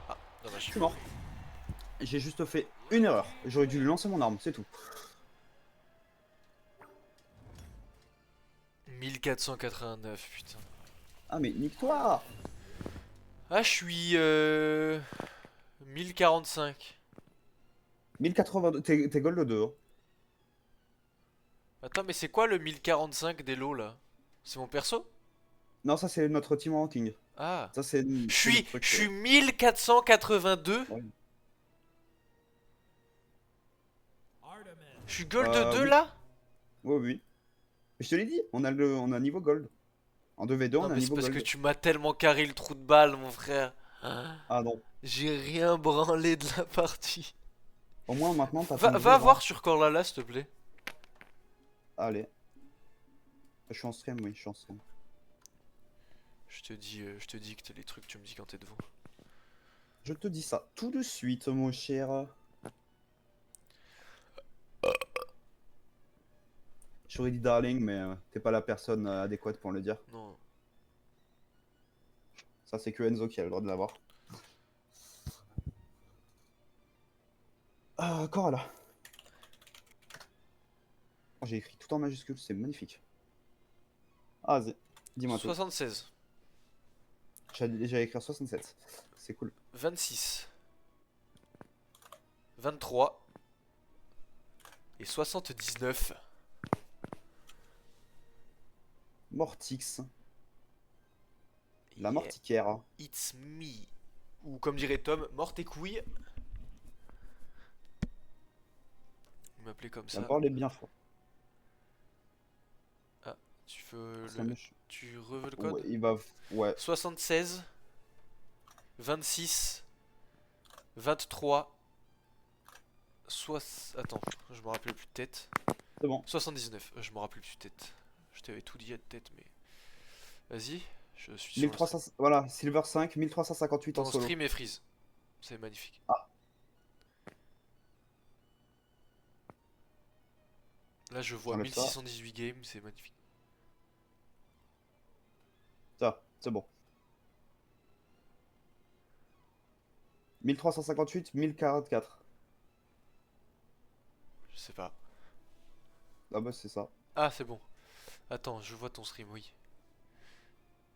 Ah, Je dommage. suis mort. J'ai juste fait une erreur. J'aurais dû lui lancer mon arme, c'est tout. 1489, putain. Ah mais nique-toi. Ah, je suis 1045. 1082, t'es gold 2. Hein. Attends, mais c'est quoi le 1045 des lots là? C'est mon perso? Non, ça c'est notre team ranking. Ah. Ça c'est Je c'est suis, notre truc. je suis 1482. Ouais. Je suis gold 2 Oui. là? Oui, oui. Je te l'ai dit, on a niveau gold. En 2v2, Non, on a mais c'est niveau parce que gold. tu m'as tellement carré le trou de balle, mon frère. Ah non. J'ai rien branlé de la partie. Au moins maintenant, t'as Va, ton va niveau voir rank. sur Corlala, s'il te plaît. Allez. Je suis en stream, oui, je suis en stream. Je te dicte les trucs, tu me dis quand t'es devant. Je te dis ça tout de suite, mon cher. J'aurais dit darling, mais t'es pas la personne adéquate pour le dire. Non. Ça, c'est que Enzo qui a le droit de l'avoir. Ah, Coralla. Oh, j'ai écrit tout en majuscule, c'est magnifique. Ah, vas-y, dis-moi tout. 76, J'allais écrire 67. C'est cool. 26, 23 et 79. Mortix. La Yeah, mortiquaire. It's me. Ou comme dirait Tom, mort tes couilles. Il m'appelait comme La ça. parole est bien fort. Tu veux Ça le. me... Tu veux le code? Ouais, il va... Ouais. 76, 26, 23, Attends, je me rappelle plus de tête. C'est bon. 79, je me rappelle plus de tête. Je t'avais tout dit à de tête, mais. Vas-y, je suis sur le 1300... Voilà, Silver 5, 1358 en Ton solo. stream est freeze. C'est magnifique. Ah. Là, je vois J'enlève ça. 1618 games, c'est magnifique. Ça, c'est bon. 1358, 1044. Je sais pas. Ah bah c'est ça. Ah, c'est bon. Attends, je vois ton stream, oui.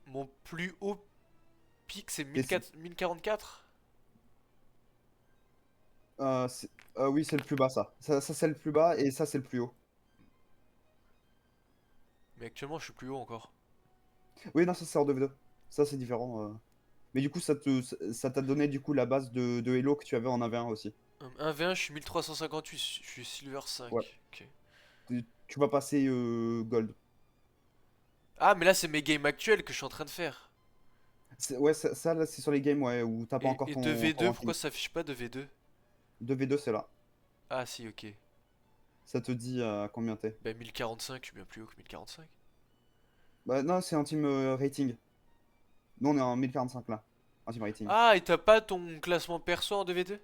Mon plus haut pic, c'est 1044. Oui, c'est le plus bas ça. Ça c'est le plus bas et ça c'est le plus haut. Mais actuellement, je suis plus haut encore. Oui, non, ça c'est en 2v2. Ça c'est différent. Mais du coup, ça t'a donné du coup la base de Hello que tu avais en 1v1 aussi. 1v1, je suis 1358, je suis Silver 5. Ouais. Ok. Tu vas passer Gold. Ah, mais là, c'est mes games actuels que je suis en train de faire. Ouais, ça là c'est sur les games ouais, où t'as pas encore Et ton 2v2, ranking. pourquoi ça s'affiche pas 2v2? 2v2 c'est là. Ah, si, ok. Ça te dit combien t'es. Bah, 1045, je suis bien plus haut que 1045. Bah non, c'est un team rating. Nous on est en 1045 là. Un team rating. Ah, et t'as pas ton classement perso en 2v2?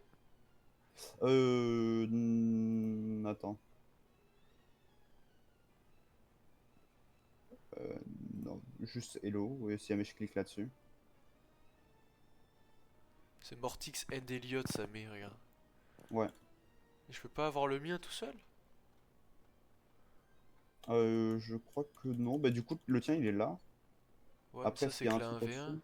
Attends. Non, juste Hello, et si jamais je clique là-dessus. C'est Mortix and Elliot, ça met, regarde. Ouais. Et je peux pas avoir le mien tout seul? Je crois que non. Bah du coup, le tien il est là. Ouais, Après, mais ça, c'est s'il y que a un la truc 1v1. là-dessus.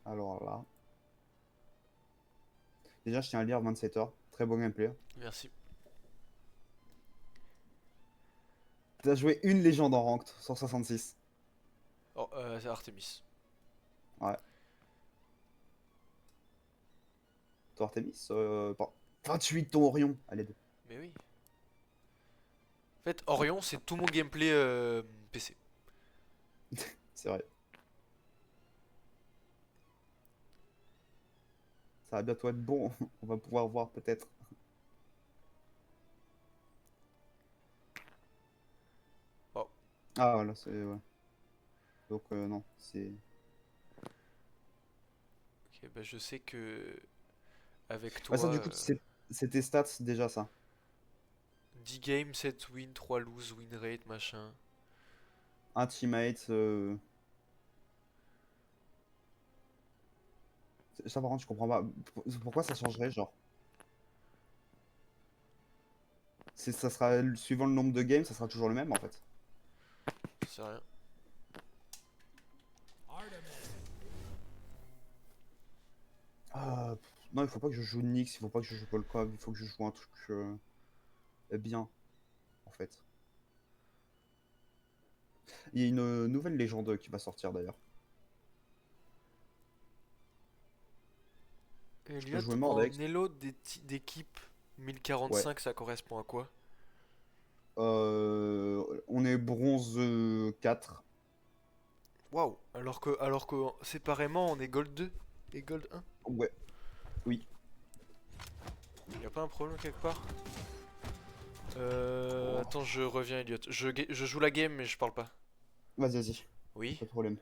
Alors là. Déjà, je tiens à lire 27h. Très bon gameplay. Merci. T'as joué une légende en ranked sur 66. Oh, c'est Artemis. Ouais. Toi, Artemis 28 ton Orion. Allez, deux. Mais oui. En fait, Orion, c'est tout mon gameplay PC. C'est vrai. Ça va bientôt être bon. On va pouvoir voir peut-être. Oh. Ah voilà, c'est... Ouais. Donc non, c'est... Ok. Ok, bah je sais que avec Ouais, toi, ça, du coup, c'est tes stats déjà, ça. 10 games, 7 wins, 3 lose, win rate, machin. Un teammate. Ça, par contre, je comprends pas. Pourquoi ça changerait, genre? Ça sera suivant le nombre de games, ça sera toujours le même en fait. C'est rien. Non, il faut pas que je joue Nyx, il faut pas que je joue Volkov, il faut que je joue un truc bien en fait. Il y a une nouvelle légende qui va sortir d'ailleurs. Elliot, jouer en Mordex. elo d'équipe Ouais. 1045, ça correspond à quoi? On est bronze 4. Waouh! Alors que séparément, on est gold 2 et gold 1. Ouais, oui. Y a pas un problème quelque part? Attends, je reviens, Elliot. Je joue la game, mais je parle pas. Vas-y, vas-y, Oui? pas de problème.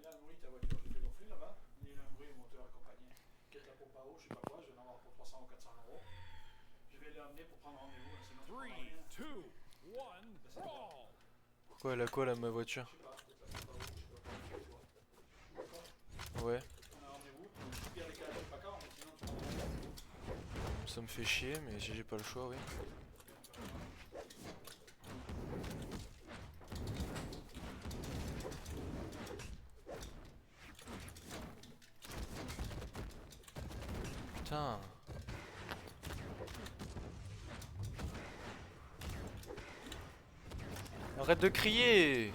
Pourquoi elle a quoi là, ma voiture? Ouais. Ça me fait chier, mais j'ai pas le choix, oui. Putain. Arrête de crier!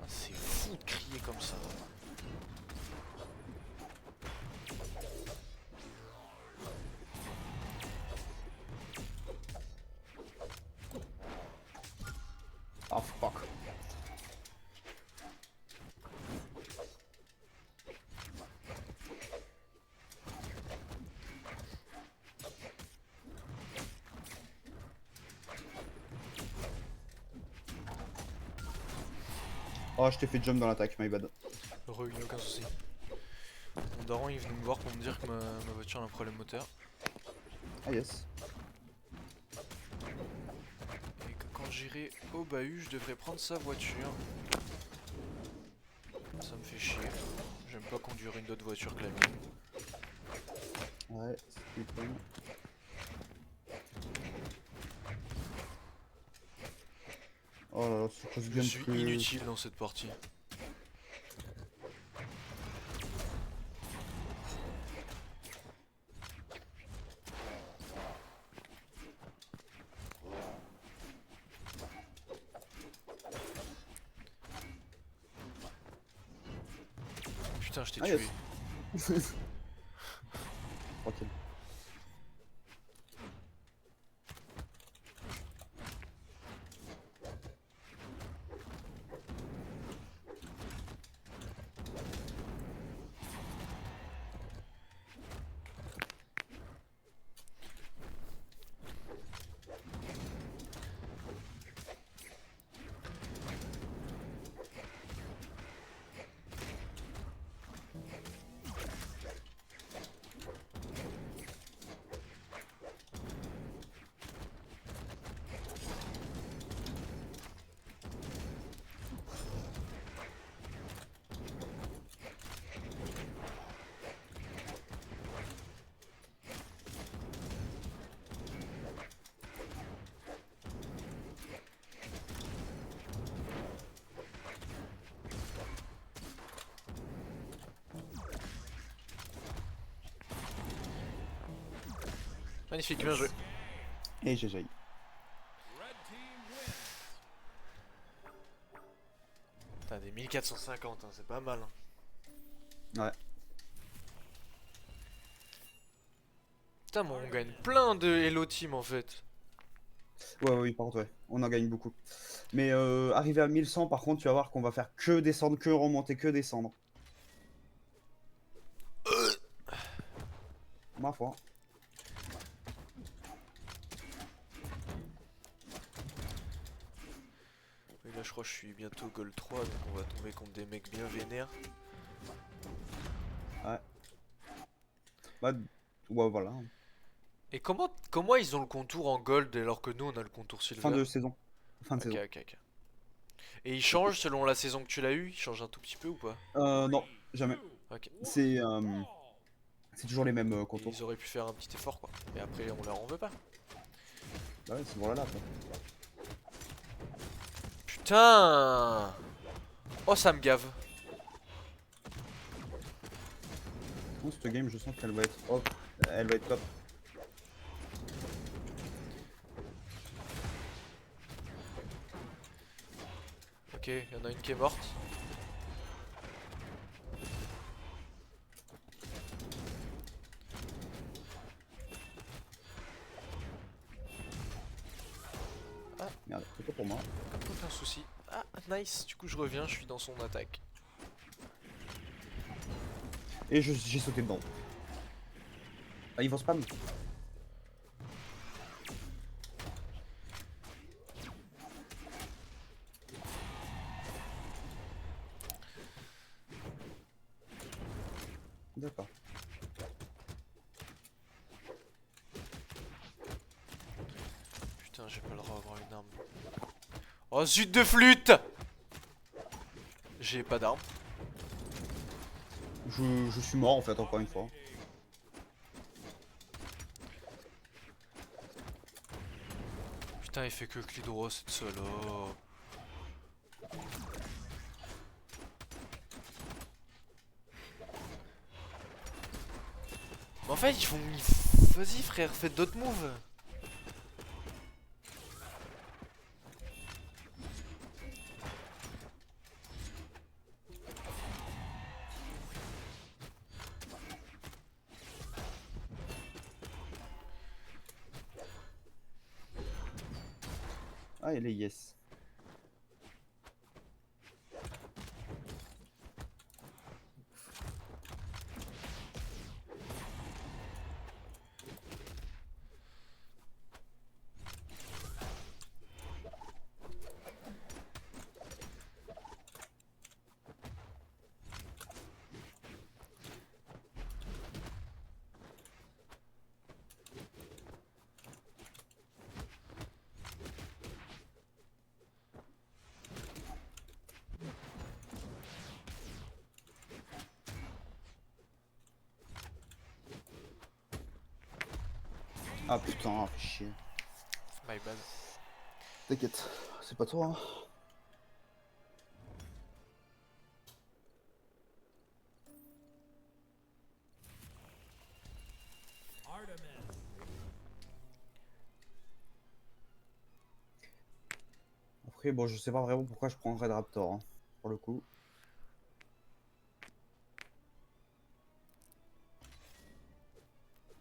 Ah, c'est fou de crier comme ça. Ah fuck. Oh, je t'ai fait jump dans l'attaque, my bad. Heureux, il n'y a aucun souci. Mon daron il est venu me voir pour me dire que ma voiture a un problème moteur. Ah yes. Et que quand j'irai au bahut, je devrais prendre sa voiture. Ça me fait chier. J'aime pas conduire une autre voiture que la mienne. Ouais, c'est cool. Oh là là, ce Je cross-gun suis plus... inutile dans cette partie. Putain, je t'ai Ah, tué. yes. Tranquille. Magnifique, bien joué. Et GG. Putain, des 1450, hein, c'est pas mal. Hein. Ouais. Putain, mais on gagne plein de Hello Team en fait. Ouais, oui, par contre, ouais. On en gagne beaucoup. Mais arrivé à 1100, par contre, tu vas voir qu'on va faire que descendre, que remonter, que descendre. Ma foi. là je crois que je suis bientôt Gold 3 donc on va tomber contre des mecs bien vénères. Ouais. Bah, ouais, voilà. Et comment ils ont le contour en Gold alors que nous on a le contour Silver? Fin de saison. Fin de Ok saison. ok. Et ils changent selon la saison que tu l'as eu? Ils changent un tout petit peu ou pas? Non, jamais. Ok. C'est toujours les mêmes contours. Ils auraient pu faire un petit effort quoi. Et après on leur en veut pas. Bah ouais, c'est voilà quoi. Putain! Oh ça me gave. Bon, cette game, je sens qu'elle va être hop. Elle va être top. Ok, il y en a une qui est morte. Merde, c'est pas pour moi. Aucun souci. Ah nice, du coup je reviens, je suis dans son attaque. Et j'ai sauté dedans. Ah, ils vont spam. D'accord. Putain, j'ai pas le droit d'avoir une arme. Oh zut de flûte! J'ai pas d'arme. Je suis mort en fait, encore une fois. Putain, il fait que Clidoro cette solo. Mais en fait, ils font. Vas-y, frère, faites d'autres moves. Ah, elle est yes. Ah putain, fais chier. My bad. T'inquiète, c'est pas toi. Hein. Après, bon, je sais pas vraiment pourquoi je prends Red Raptor, hein, pour le coup.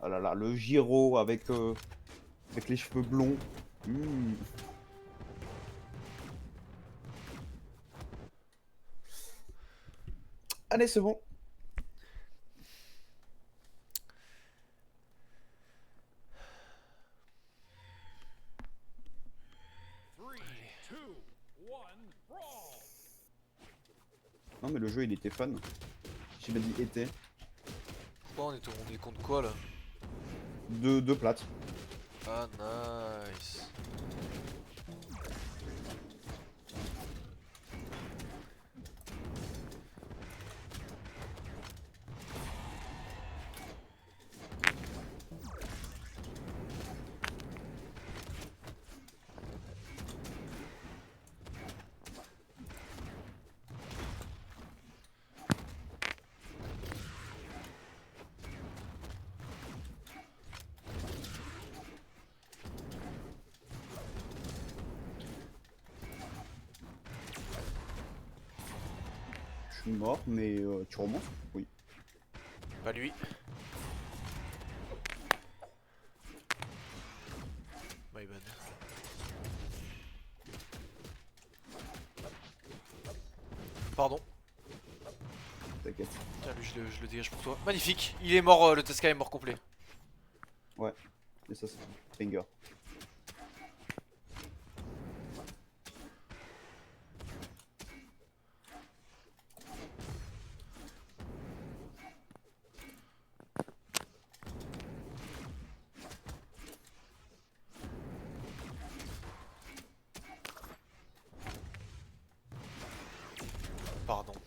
Ah là là, le gyro avec les cheveux blonds. Allez, c'est bon. Non, mais le jeu il était fun. J'ai bien dit était. Pourquoi on est contre quoi là? Deux plates. Ah, nice. Je suis mort, mais tu remontes? Oui. Pas lui. My bad. Pardon. T'inquiète. Tiens, lui, je le dégage pour toi. Magnifique. Il est mort, le Tesca est mort complet. Ouais. Et ça, c'est finger.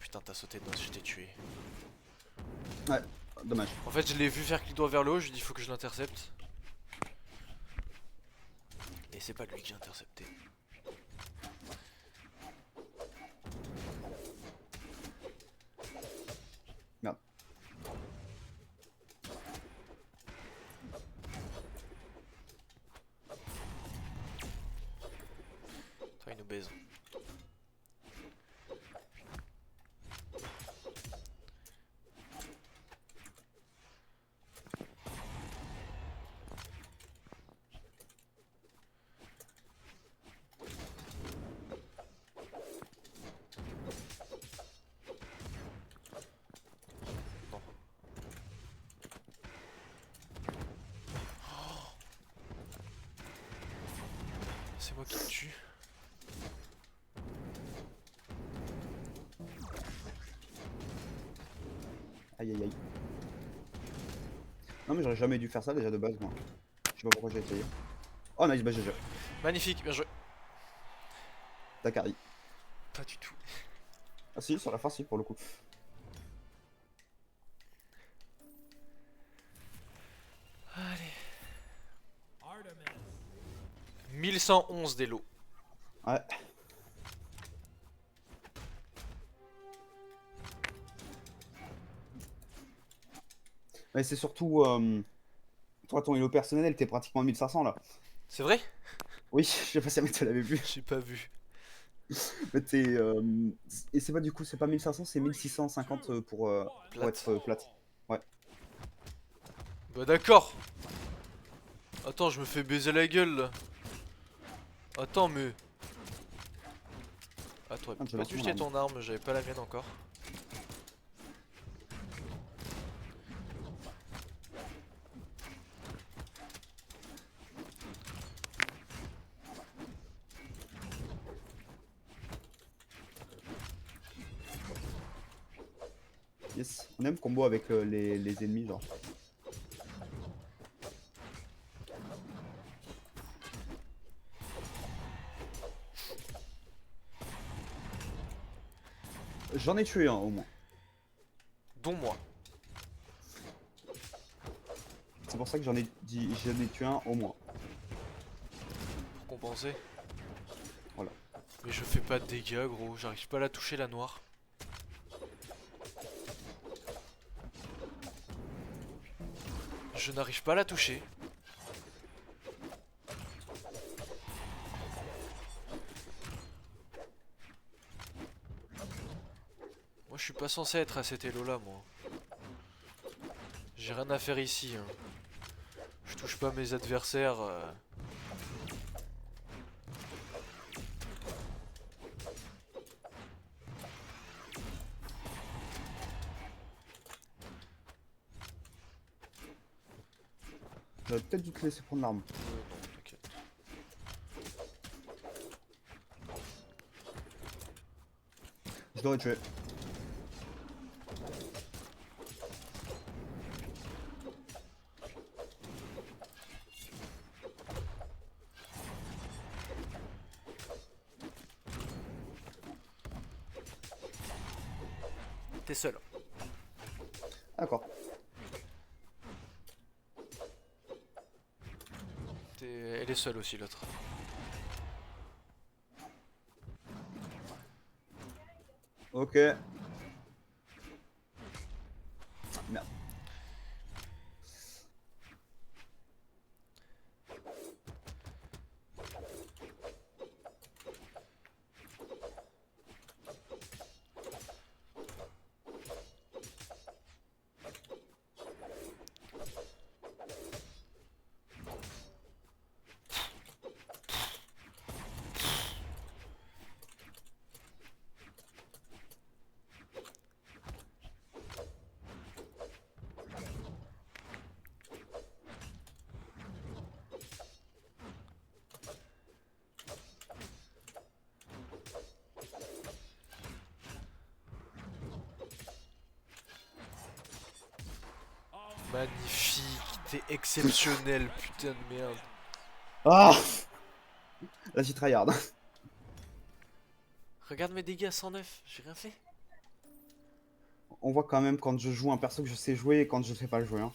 Putain, t'as sauté dedans, je t'ai tué. Dommage. En fait, je l'ai vu faire clic droit vers le haut, je lui ai dit faut que je l'intercepte. Et c'est pas lui qui a intercepté. Merde. Toi, il nous baise. C'est moi qui le tue. Aïe aïe aïe. Non mais j'aurais jamais dû faire ça déjà de base moi. Je sais pas pourquoi j'ai essayé. Oh nice, bah GG. Magnifique, bien joué. T'as carry. Pas du tout. Ah si, sur la fin si pour le coup. Allez. 1111 d'élo. Ouais. Mais c'est surtout... toi ton elo personnel t'es pratiquement 1500 là. C'est vrai? Oui, je sais pas si tu l'avais vu. J'ai pas vu. Mais t'es... Et c'est pas du coup, c'est pas 1500, c'est 1650 pour être plate. Ouais. Bah d'accord. Attends, je me fais baiser la gueule là. Attends, mais... Ah, toi, Ah, tu pas lances dû mon jeter arme. ton arme, j'avais pas la mienne encore. Yes. On aime combo avec les ennemis genre. J'en ai tué un au moins. Dont moi. C'est pour ça que j'en ai tué un au moins. Pour compenser. Voilà. Mais je fais pas de dégâts, gros. J'arrive pas à la toucher, la noire. Je n'arrive pas à la toucher. Moi, je suis pas censé être à cet elo là, moi. J'ai rien à faire ici. Hein. Je touche pas mes adversaires. J'aurais peut-être dû te laisser prendre l'arme. Non, t'inquiète. Je l'aurais tué. T'es seul. D'accord. Elle est seule aussi, l'autre. Ok. Merde. Magnifique, t'es exceptionnel, putain de merde. Ah là j'y tryhard. Regarde mes dégâts 109, j'ai rien fait. on voit quand même quand je joue un perso que je sais jouer et quand je sais pas le jouer. Hein.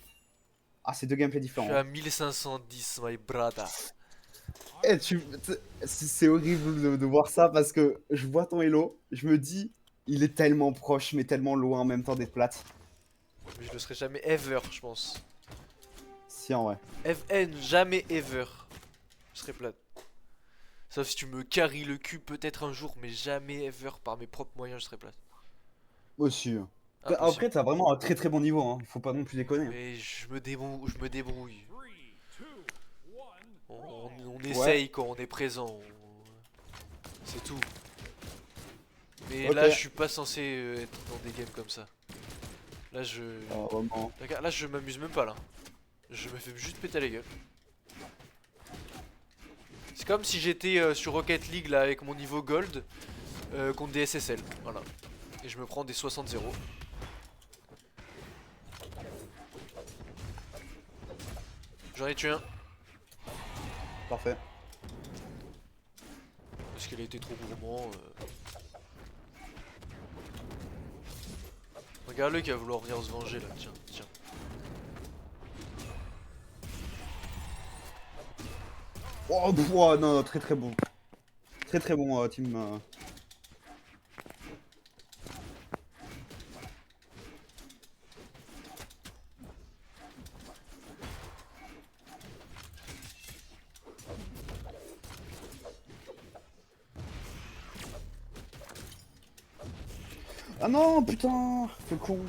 Ah, c'est deux gameplays Je différents. suis à 1510, my brother. Eh, c'est horrible de voir ça parce que je vois ton Elo, je me dis, il est tellement proche mais tellement loin en même temps d'être plate. Mais je le serai jamais ever, je pense. Si, en vrai. FN, jamais ever. Je serai plate. Sauf si tu me carries le cul peut-être un jour, mais jamais ever par mes propres moyens, je serai plate. Aussi. Impossible. Après, t'as vraiment un très très bon niveau, hein. Faut pas non plus déconner. Hein. Mais je me débrouille. On Ouais. essaye quand on est présent. C'est tout. Mais Ok. là, je suis pas censé être dans des games comme ça. Là, Vraiment. Regarde, là, je m'amuse même pas là. Je me fais juste péter la gueule. C'est comme si j'étais sur Rocket League là avec mon niveau gold contre des SSL. Voilà. Et je me prends des 60-0. J'en ai tué un. Parfait. Parce qu'il a été trop gourmand. Regarde-le qui va vouloir venir se venger là. Tiens, tiens. Oh, non, non, très très bon. Très très bon team. Ah non, putain, c'est con.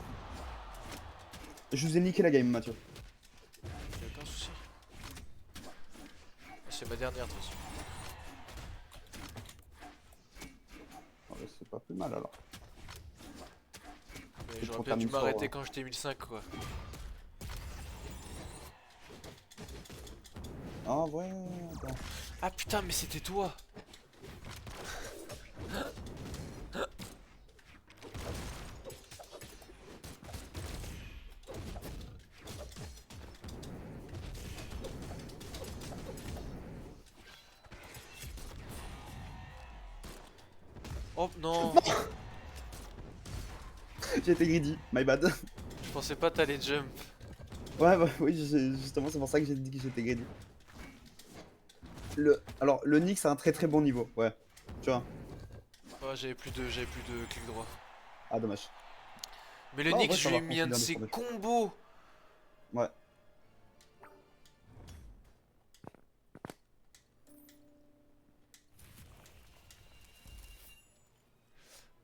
Je vous ai niqué la game, Mathieu. Y'a pas un souci. C'est ma dernière de toute façon. Ah bah, c'est pas plus mal alors. Mais C'est j'aurais pour bien dû terminer ça, m'arrêter ouais. quand j'étais 1005 quoi. Ah ouais, attends. Ah putain mais c'était toi. Oh non. J'ai été greedy, my bad. Je pensais pas t'allais jump. Ouais, bah oui, justement, c'est pour ça que j'ai dit que j'étais greedy. Alors, le Nyx a un très très bon niveau, ouais. Tu vois. Oh, j'avais plus de clic droit. Ah, dommage. Mais le Ah, en Nyx, vrai, je ça lui ai va, mis un de considère ses des combos. Ouais.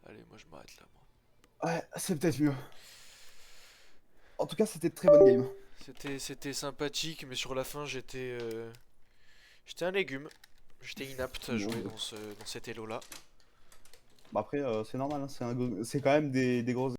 Allez, moi je m'arrête là. Moi. Ouais, c'est peut-être mieux. En tout cas, c'était de très bonne game. C'était sympathique, mais sur la fin j'étais un légume. J'étais inapte à jouer dans cet elo là. Bah après, c'est normal, hein, c'est quand même des grosses